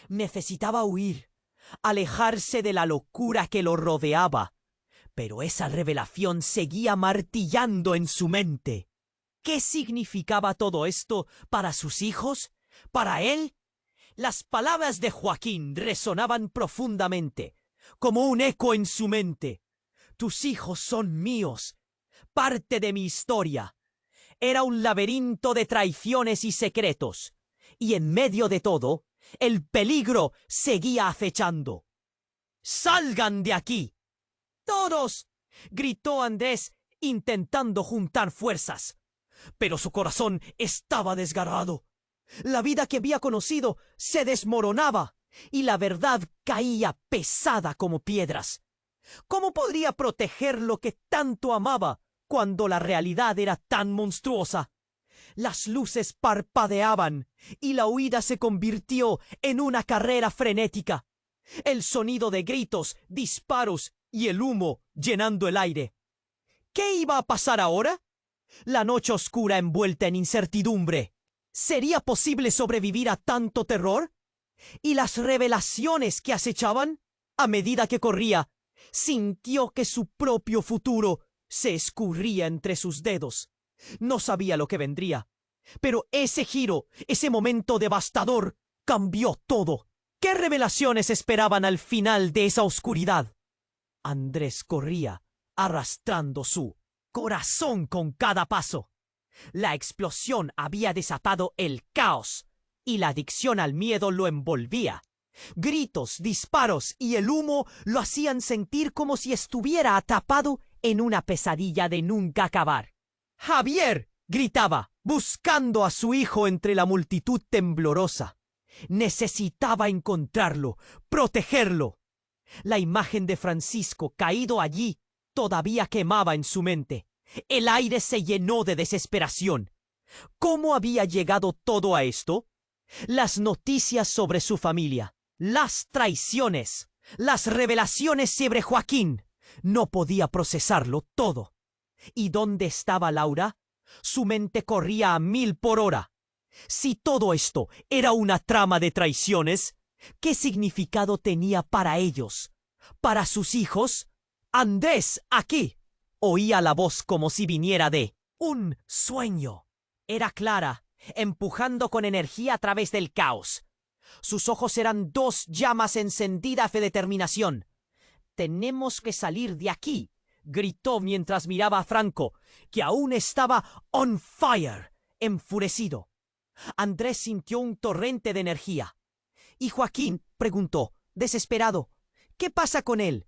Necesitaba huir, alejarse de la locura que lo rodeaba. Pero esa revelación seguía martillando en su mente. ¿Qué significaba todo esto para sus hijos? ¿Para él? Las palabras de Joaquín resonaban profundamente, como un eco en su mente. Tus hijos son míos, parte de mi historia. Era un laberinto de traiciones y secretos, y en medio de todo, el peligro seguía acechando. ¡Salgan de aquí! ¡Todos!, gritó Andrés, intentando juntar fuerzas. Pero su corazón estaba desgarrado. La vida que había conocido se desmoronaba, y la verdad caía pesada como piedras. ¿Cómo podría proteger lo que tanto amaba cuando la realidad era tan monstruosa? Las luces parpadeaban, y la huida se convirtió en una carrera frenética. El sonido de gritos, disparos y el humo llenando el aire. ¿Qué iba a pasar ahora? La noche oscura envuelta en incertidumbre. ¿Sería posible sobrevivir a tanto terror? ¿Y las revelaciones que acechaban? A medida que corría, sintió que su propio futuro se escurría entre sus dedos. No sabía lo que vendría, pero ese giro, ese momento devastador, cambió todo. ¿Qué revelaciones esperaban al final de esa oscuridad? Andrés corría, arrastrando su corazón con cada paso. La explosión había desatado el caos, y la adicción al miedo lo envolvía. Gritos, disparos y el humo lo hacían sentir como si estuviera atrapado en una pesadilla de nunca acabar. ¡Javier!, gritaba, buscando a su hijo entre la multitud temblorosa. Necesitaba encontrarlo, protegerlo. La imagen de Francisco caído allí todavía quemaba en su mente. El aire se llenó de desesperación. ¿Cómo había llegado todo a esto? Las noticias sobre su familia, las traiciones, las revelaciones sobre Joaquín. No podía procesarlo todo. ¿Y dónde estaba Laura? Su mente corría a 1000 por hora. Si todo esto era una trama de traiciones, ¿qué significado tenía para ellos? ¿Para sus hijos? ¡Andrés, aquí! Oía la voz como si viniera de un sueño. Era Clara, empujando con energía a través del caos. Sus ojos eran 2 llamas encendidas de determinación. «Tenemos que salir de aquí», gritó mientras miraba a Franco, que aún estaba on fire, enfurecido. Andrés sintió un torrente de energía. ¿Y Joaquín?, preguntó, desesperado. ¿Qué pasa con él?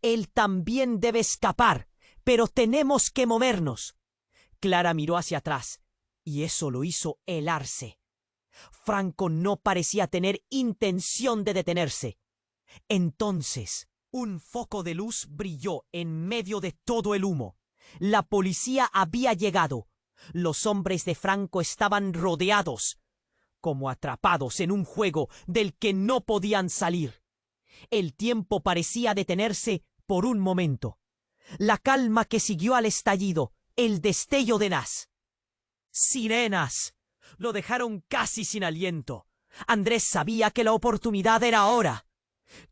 Él también debe escapar, pero tenemos que movernos. Clara miró hacia atrás, y eso lo hizo helarse. Franco no parecía tener intención de detenerse. Entonces, un foco de luz brilló en medio de todo el humo. La policía había llegado. Los hombres de Franco estaban rodeados, como atrapados en un juego del que no podían salir. El tiempo parecía detenerse por un momento. La calma que siguió al estallido, el destello de las sirenas, lo dejaron casi sin aliento. Andrés sabía que la oportunidad era ahora.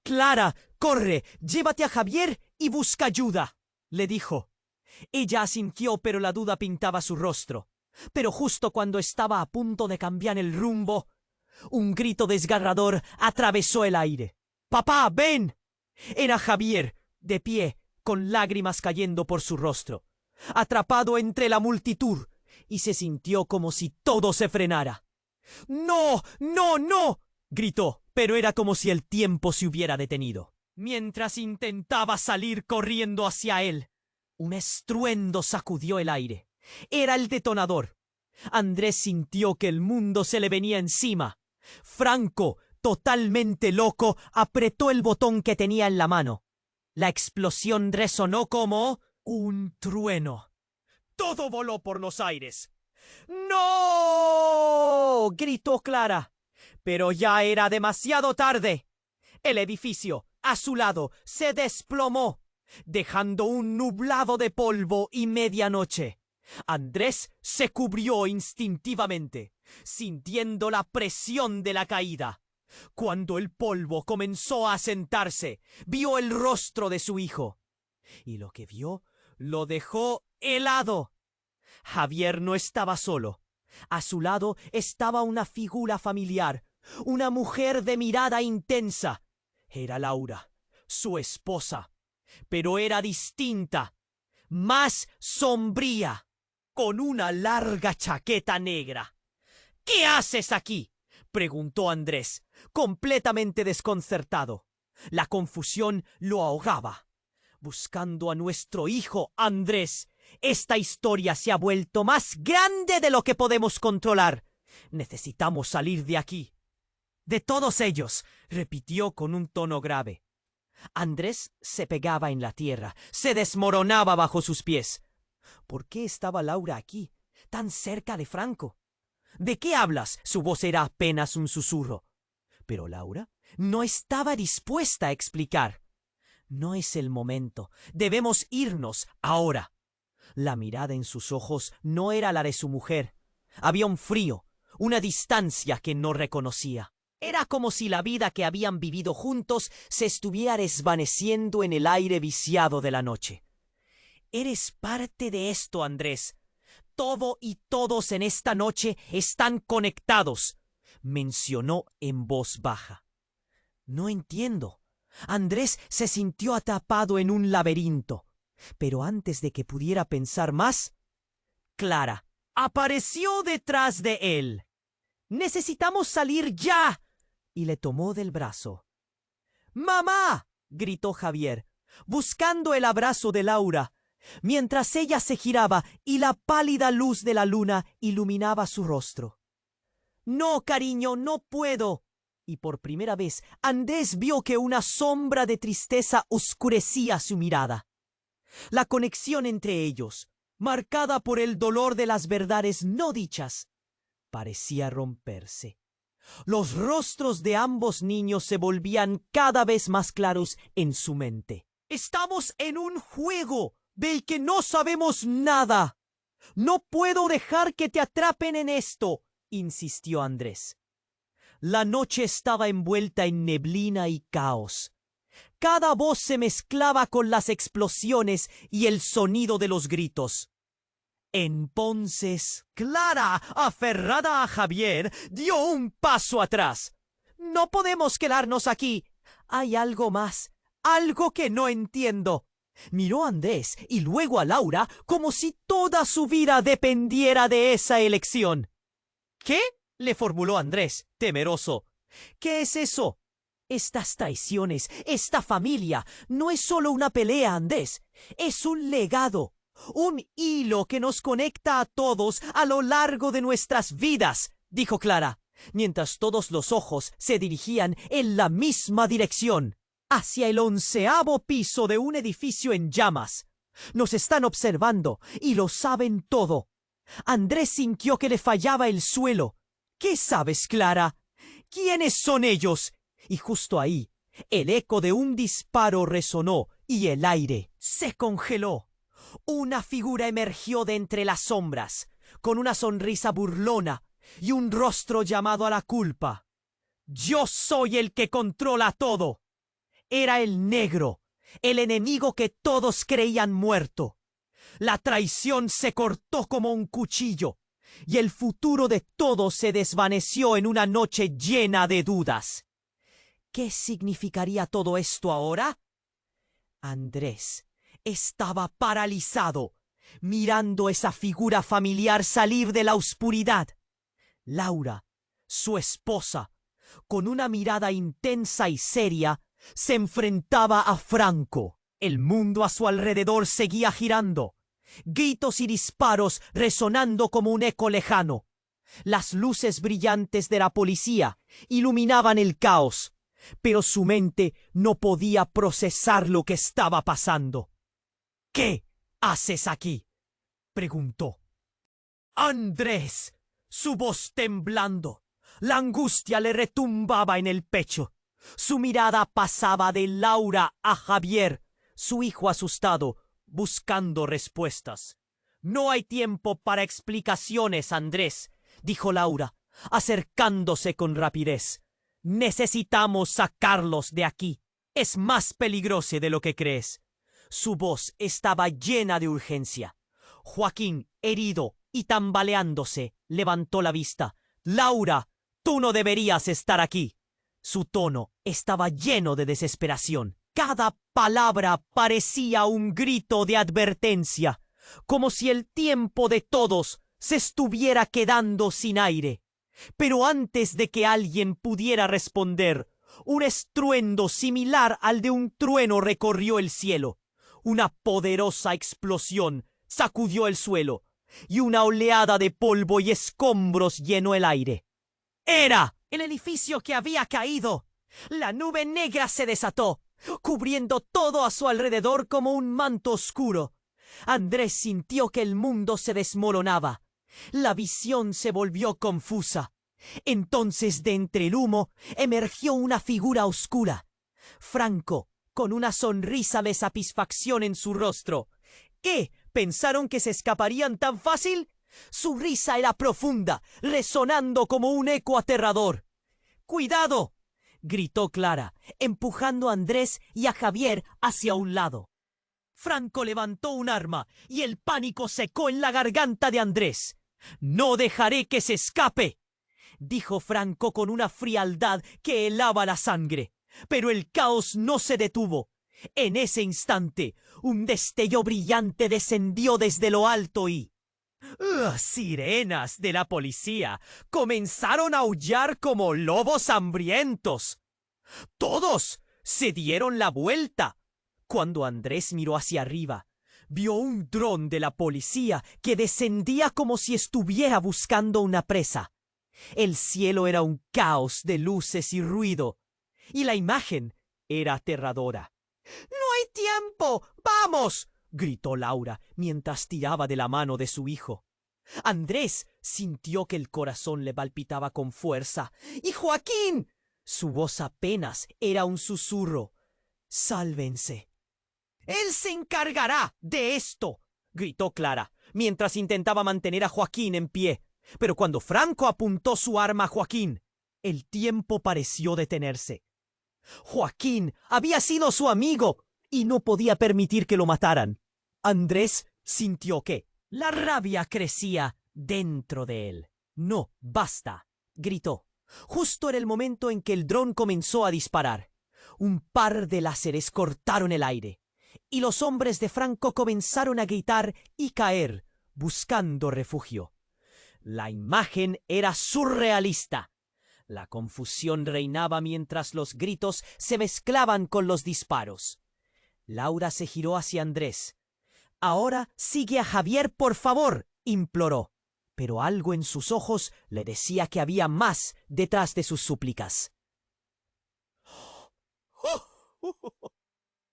«Clara, corre, llévate a Javier y busca ayuda», le dijo. Ella asintió, pero la duda pintaba su rostro. Pero justo cuando estaba a punto de cambiar el rumbo, un grito desgarrador atravesó el aire. «¡Papá, ven!». Era Javier, de pie, con lágrimas cayendo por su rostro, atrapado entre la multitud, y se sintió como si todo se frenara. «¡No, no, no!», gritó, pero era como si el tiempo se hubiera detenido. Mientras intentaba salir corriendo hacia él, un estruendo sacudió el aire. Era el detonador. Andrés sintió que el mundo se le venía encima. Franco, totalmente loco, apretó el botón que tenía en la mano. La explosión resonó como un trueno. Todo voló por los aires. «¡No!», gritó Clara. Pero ya era demasiado tarde. El edificio, a su lado se desplomó, dejando un nublado de polvo y medianoche. Andrés se cubrió instintivamente, sintiendo la presión de la caída. Cuando el polvo comenzó a asentarse, vio el rostro de su hijo. Y lo que vio lo dejó helado. Javier no estaba solo. A su lado estaba una figura familiar, una mujer de mirada intensa. Era Laura, su esposa, pero era distinta, más sombría, con una larga chaqueta negra. ¿Qué haces aquí?, preguntó Andrés, completamente desconcertado. La confusión lo ahogaba. Buscando a nuestro hijo Andrés, esta historia se ha vuelto más grande de lo que podemos controlar. Necesitamos salir de aquí. De todos ellos, repitió con un tono grave. Andrés se pegaba en la tierra, se desmoronaba bajo sus pies. ¿Por qué estaba Laura aquí, tan cerca de Franco? ¿De qué hablas? Su voz era apenas un susurro. Pero Laura no estaba dispuesta a explicar. No es el momento. Debemos irnos ahora. La mirada en sus ojos no era la de su mujer. Había un frío, una distancia que no reconocía. Era como si la vida que habían vivido juntos se estuviera desvaneciendo en el aire viciado de la noche. Eres parte de esto, Andrés. Todo y todos en esta noche están conectados, mencionó en voz baja. No entiendo. Andrés se sintió atrapado en un laberinto, pero antes de que pudiera pensar más, Clara apareció detrás de él. «¡Necesitamos salir ya!», y le tomó del brazo. «¡Mamá!», gritó Javier, buscando el abrazo de Laura, mientras ella se giraba y la pálida luz de la luna iluminaba su rostro. «No, cariño, no puedo». Y por primera vez Andrés vio que una sombra de tristeza oscurecía su mirada. La conexión entre ellos, marcada por el dolor de las verdades no dichas, parecía romperse. Los rostros de ambos niños se volvían cada vez más claros en su mente. «Estamos en un juego del que no sabemos nada. No puedo dejar que te atrapen en esto», insistió Andrés. La noche estaba envuelta en neblina y caos. Cada voz se mezclaba con las explosiones y el sonido de los gritos. Entonces, Clara, aferrada a Javier, dio un paso atrás. «No podemos quedarnos aquí. Hay algo más, algo que no entiendo». Miró a Andrés y luego a Laura como si toda su vida dependiera de esa elección. «¿Qué?», le formuló Andrés, temeroso. «¿Qué es eso?». «Estas traiciones, esta familia, no es solo una pelea, Andrés. Es un legado, un hilo que nos conecta a todos a lo largo de nuestras vidas», dijo Clara, mientras todos los ojos se dirigían en la misma dirección, hacia el 11º piso de un edificio en llamas. Nos están observando y lo saben todo. Andrés sintió que le fallaba el suelo. «¿Qué sabes, Clara? ¿Quiénes son ellos?». Y justo ahí, el eco de un disparo resonó y el aire se congeló. Una figura emergió de entre las sombras, con una sonrisa burlona y un rostro llamado a la culpa. «Yo soy el que controla todo». Era el negro, el enemigo que todos creían muerto. La traición se cortó como un cuchillo, y el futuro de todos se desvaneció en una noche llena de dudas. ¿Qué significaría todo esto ahora? Andrés estaba paralizado, mirando esa figura familiar salir de la oscuridad. Laura, su esposa, con una mirada intensa y seria, se enfrentaba a Franco. El mundo a su alrededor seguía girando, gritos y disparos resonando como un eco lejano. Las luces brillantes de la policía iluminaban el caos, pero su mente no podía procesar lo que estaba pasando. «¿Qué haces aquí?», preguntó. «Andrés», su voz temblando, la angustia le retumbaba en el pecho. Su mirada pasaba de Laura a Javier, su hijo asustado, buscando respuestas. «No hay tiempo para explicaciones, Andrés», dijo Laura, acercándose con rapidez. «Necesitamos sacarlos de aquí. Es más peligroso de lo que crees». Su voz estaba llena de urgencia. Joaquín, herido y tambaleándose, levantó la vista. «Laura, tú no deberías estar aquí». Su tono estaba lleno de desesperación. Cada palabra parecía un grito de advertencia, como si el tiempo de todos se estuviera quedando sin aire. Pero antes de que alguien pudiera responder, un estruendo similar al de un trueno recorrió el cielo. Una poderosa explosión sacudió el suelo, y una oleada de polvo y escombros llenó el aire. ¡Era el edificio que había caído! La nube negra se desató, cubriendo todo a su alrededor como un manto oscuro. Andrés sintió que el mundo se desmoronaba. La visión se volvió confusa. Entonces, de entre el humo, emergió una figura oscura. Franco, con una sonrisa de satisfacción en su rostro. ¿Qué? ¿Pensaron que se escaparían tan fácil? Su risa era profunda, resonando como un eco aterrador. ¡Cuidado!, gritó Clara, empujando a Andrés y a Javier hacia un lado. Franco levantó un arma y el pánico secó en la garganta de Andrés. «No dejaré que se escape», dijo Franco con una frialdad que helaba la sangre. Pero el caos no se detuvo. En ese instante, un destello brillante descendió desde lo alto y... sirenas de la policía comenzaron a aullar como lobos hambrientos. Todos se dieron la vuelta. Cuando Andrés miró hacia arriba, vio un dron de la policía que descendía como si estuviera buscando una presa. El cielo era un caos de luces y ruido, y la imagen era aterradora. «¡No hay tiempo! ¡Vamos!», gritó Laura mientras tiraba de la mano de su hijo. Andrés sintió que el corazón le palpitaba con fuerza. «¡Y Joaquín!». Su voz apenas era un susurro. «Sálvense». «Él se encargará de esto», gritó Clara, mientras intentaba mantener a Joaquín en pie. Pero cuando Franco apuntó su arma a Joaquín, el tiempo pareció detenerse. Joaquín había sido su amigo y no podía permitir que lo mataran. Andrés sintió que la rabia crecía dentro de él. «No, basta», gritó. Justo en el momento en que el dron comenzó a disparar, un par de láseres cortaron el aire, y los hombres de Franco comenzaron a gritar y caer, buscando refugio. La imagen era surrealista. La confusión reinaba mientras los gritos se mezclaban con los disparos. Laura se giró hacia Andrés. «Ahora sigue a Javier, por favor», imploró. Pero algo en sus ojos le decía que había más detrás de sus súplicas.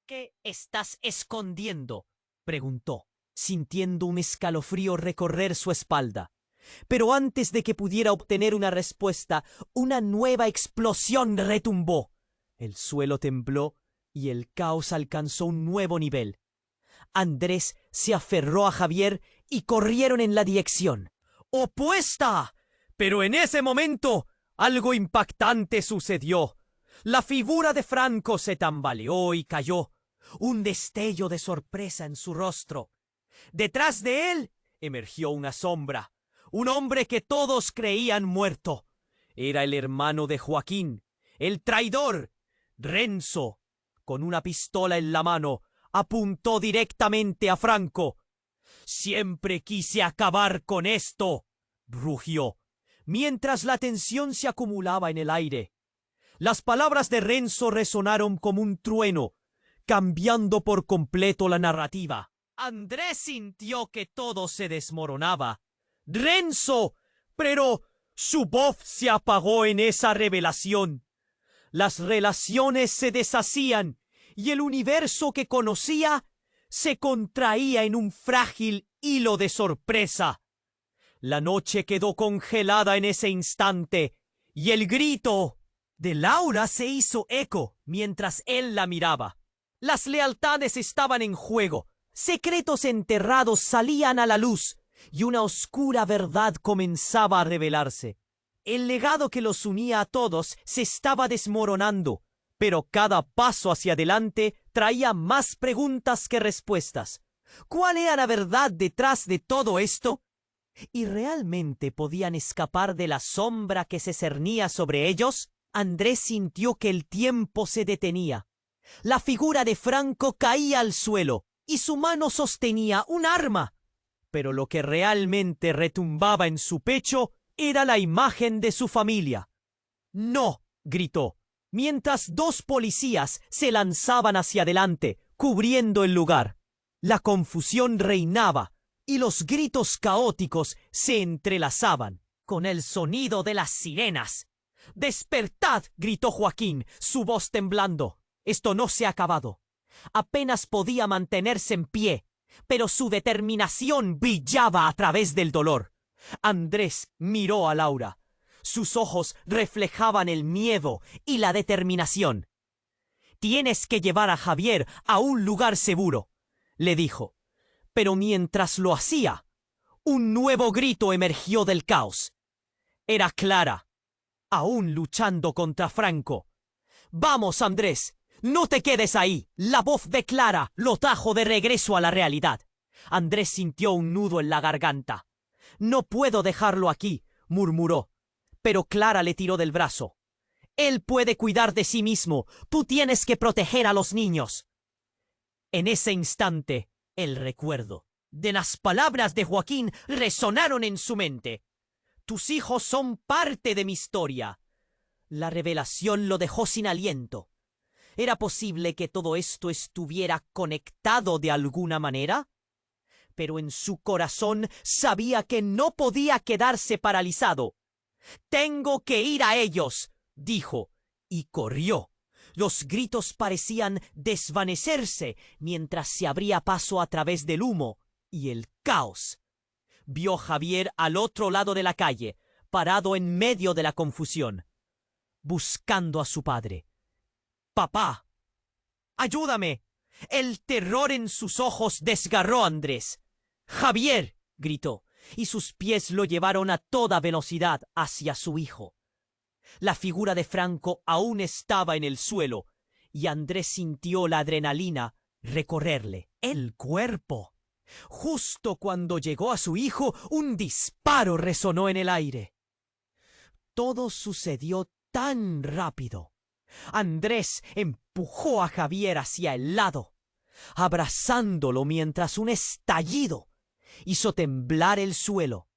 «¿Qué estás escondiendo?», preguntó, sintiendo un escalofrío recorrer su espalda. Pero antes de que pudiera obtener una respuesta, una nueva explosión retumbó. El suelo tembló y el caos alcanzó un nuevo nivel. Andrés se aferró a Javier y corrieron en la dirección opuesta. Pero en ese momento, algo impactante sucedió. La figura de Franco se tambaleó y cayó, un destello de sorpresa en su rostro. Detrás de él emergió una sombra. Un hombre que todos creían muerto. Era el hermano de Joaquín, el traidor. Renzo, con una pistola en la mano, apuntó directamente a Franco. «Siempre quise acabar con esto», rugió, mientras la tensión se acumulaba en el aire. Las palabras de Renzo resonaron como un trueno, cambiando por completo la narrativa. Andrés sintió que todo se desmoronaba. «¡Renzo!», pero su voz se apagó en esa revelación. Las relaciones se deshacían y el universo que conocía se contraía en un frágil hilo de sorpresa. La noche quedó congelada en ese instante y el grito De Laura se hizo eco mientras él la miraba. Las lealtades estaban en juego. Secretos enterrados salían a la luz y una oscura verdad comenzaba a revelarse. El legado que los unía a todos se estaba desmoronando, pero cada paso hacia adelante traía más preguntas que respuestas. ¿Cuál era la verdad detrás de todo esto? ¿Y realmente podían escapar de la sombra que se cernía sobre ellos? Andrés sintió que el tiempo se detenía. La figura de Franco caía al suelo y su mano sostenía un arma. Pero lo que realmente retumbaba en su pecho era la imagen de su familia. ¡No!, gritó, mientras dos policías se lanzaban hacia adelante, cubriendo el lugar. La confusión reinaba y los gritos caóticos se entrelazaban con el sonido de las sirenas. «¡Despertad!», gritó Joaquín, su voz temblando. Esto no se ha acabado. Apenas podía mantenerse en pie, pero su determinación brillaba a través del dolor. Andrés miró a Laura. Sus ojos reflejaban el miedo y la determinación. «Tienes que llevar a Javier a un lugar seguro», le dijo. Pero mientras lo hacía, un nuevo grito emergió del caos. Era Clara, aún luchando contra Franco. «¡Vamos, Andrés! ¡No te quedes ahí!». La voz de Clara lo trajo de regreso a la realidad. Andrés sintió un nudo en la garganta. «No puedo dejarlo aquí», murmuró. Pero Clara le tiró del brazo. «Él puede cuidar de sí mismo. Tú tienes que proteger a los niños». En ese instante, el recuerdo de las palabras de Joaquín resonaron en su mente. «Tus hijos son parte de mi historia». La revelación lo dejó sin aliento. ¿Era posible que todo esto estuviera conectado de alguna manera? Pero en su corazón sabía que no podía quedarse paralizado. «Tengo que ir a ellos», dijo, y corrió. Los gritos parecían desvanecerse mientras se abría paso a través del humo y el caos. Vio a Javier al otro lado de la calle, parado en medio de la confusión, buscando a su padre. «¡Papá! ¡Ayúdame!». El terror en sus ojos desgarró a Andrés. «¡Javier!», gritó, y sus pies lo llevaron a toda velocidad hacia su hijo. La figura de Franco aún estaba en el suelo, y Andrés sintió la adrenalina recorrerle el cuerpo. Justo cuando llegó a su hijo, un disparo resonó en el aire. Todo sucedió tan rápido. Andrés empujó a Javier hacia el lado, abrazándolo mientras un estallido hizo temblar el suelo.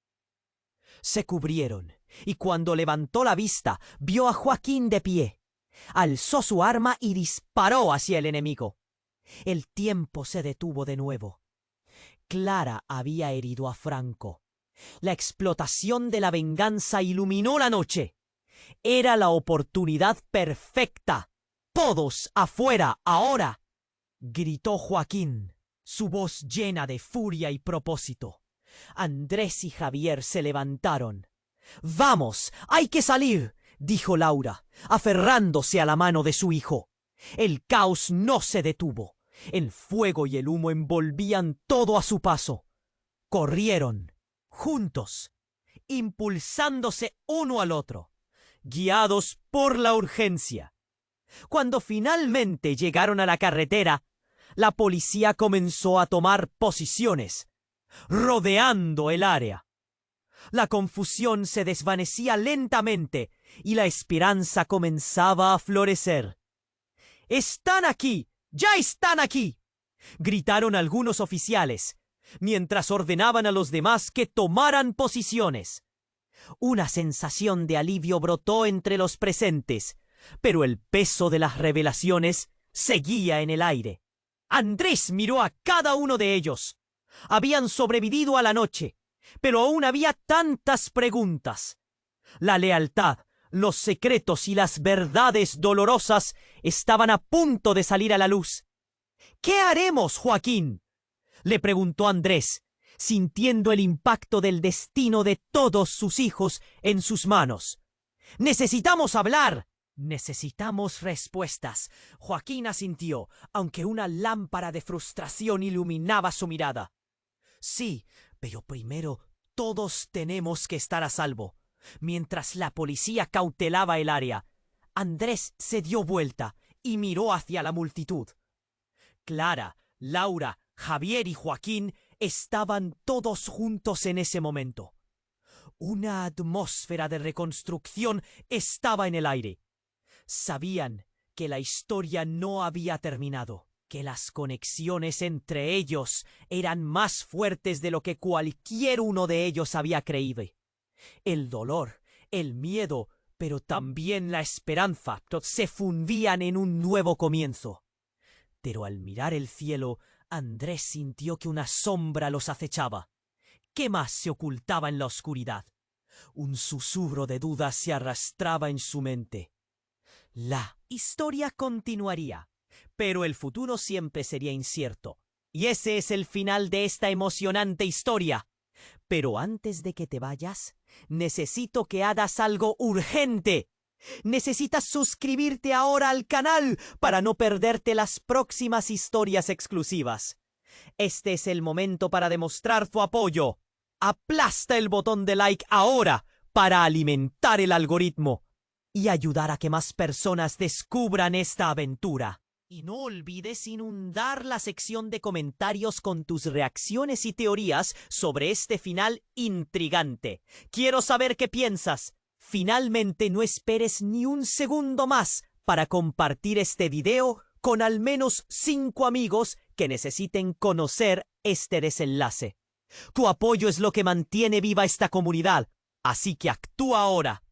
Se cubrieron, y cuando levantó la vista, vio a Joaquín de pie. Alzó su arma y disparó hacia el enemigo. El tiempo se detuvo de nuevo. Clara había herido a Franco. La explotación de la venganza iluminó la noche. Era la oportunidad perfecta. «¡Todos afuera, ahora!», gritó Joaquín, su voz llena de furia y propósito. Andrés y Javier se levantaron. «¡Vamos! ¡Hay que salir!», dijo Laura, aferrándose a la mano de su hijo. El caos no se detuvo. El fuego y el humo envolvían todo a su paso. Corrieron, juntos, impulsándose uno al otro, guiados por la urgencia. Cuando finalmente llegaron a la carretera, la policía comenzó a tomar posiciones, rodeando el área. La confusión se desvanecía lentamente y la esperanza comenzaba a florecer. «¡Están aquí! ¡Ya están aquí!», gritaron algunos oficiales, mientras ordenaban a los demás que tomaran posiciones. Una sensación de alivio brotó entre los presentes, pero el peso de las revelaciones seguía en el aire. Andrés miró a cada uno de ellos. Habían sobrevivido a la noche, pero aún había tantas preguntas. La lealtad, los secretos y las verdades dolorosas estaban a punto de salir a la luz. «¿Qué haremos, Joaquín?», le preguntó Andrés, sintiendo el impacto del destino de todos sus hijos en sus manos. «Necesitamos hablar», Necesitamos respuestas. Joaquín asintió, aunque una lámpara de frustración iluminaba su mirada. Sí, pero primero todos tenemos que estar a salvo. Mientras la policía cautelaba el área, Andrés se dio vuelta y miró hacia la multitud. Clara, Laura, Javier y Joaquín estaban todos juntos en ese momento. Una atmósfera de reconstrucción estaba en el aire. Sabían que la historia no había terminado, que las conexiones entre ellos eran más fuertes de lo que cualquier uno de ellos había creído. El dolor, el miedo, pero también la esperanza se fundían en un nuevo comienzo. Pero al mirar el cielo, Andrés sintió que una sombra los acechaba. ¿Qué más se ocultaba en la oscuridad? Un susurro de dudas se arrastraba en su mente. La historia continuaría, pero el futuro siempre sería incierto. Y ese es el final de esta emocionante historia. Pero antes de que te vayas, necesito que hagas algo urgente. Necesitas suscribirte ahora al canal para no perderte las próximas historias exclusivas. Este es el momento para demostrar tu apoyo. Aplasta el botón de like ahora para alimentar el algoritmo y ayudar a que más personas descubran esta aventura. Y no olvides inundar la sección de comentarios con tus reacciones y teorías sobre este final intrigante. Quiero saber qué piensas. Finalmente, no esperes ni un segundo más para compartir este video con al menos 5 amigos que necesiten conocer este desenlace. Tu apoyo es lo que mantiene viva esta comunidad, así que actúa ahora.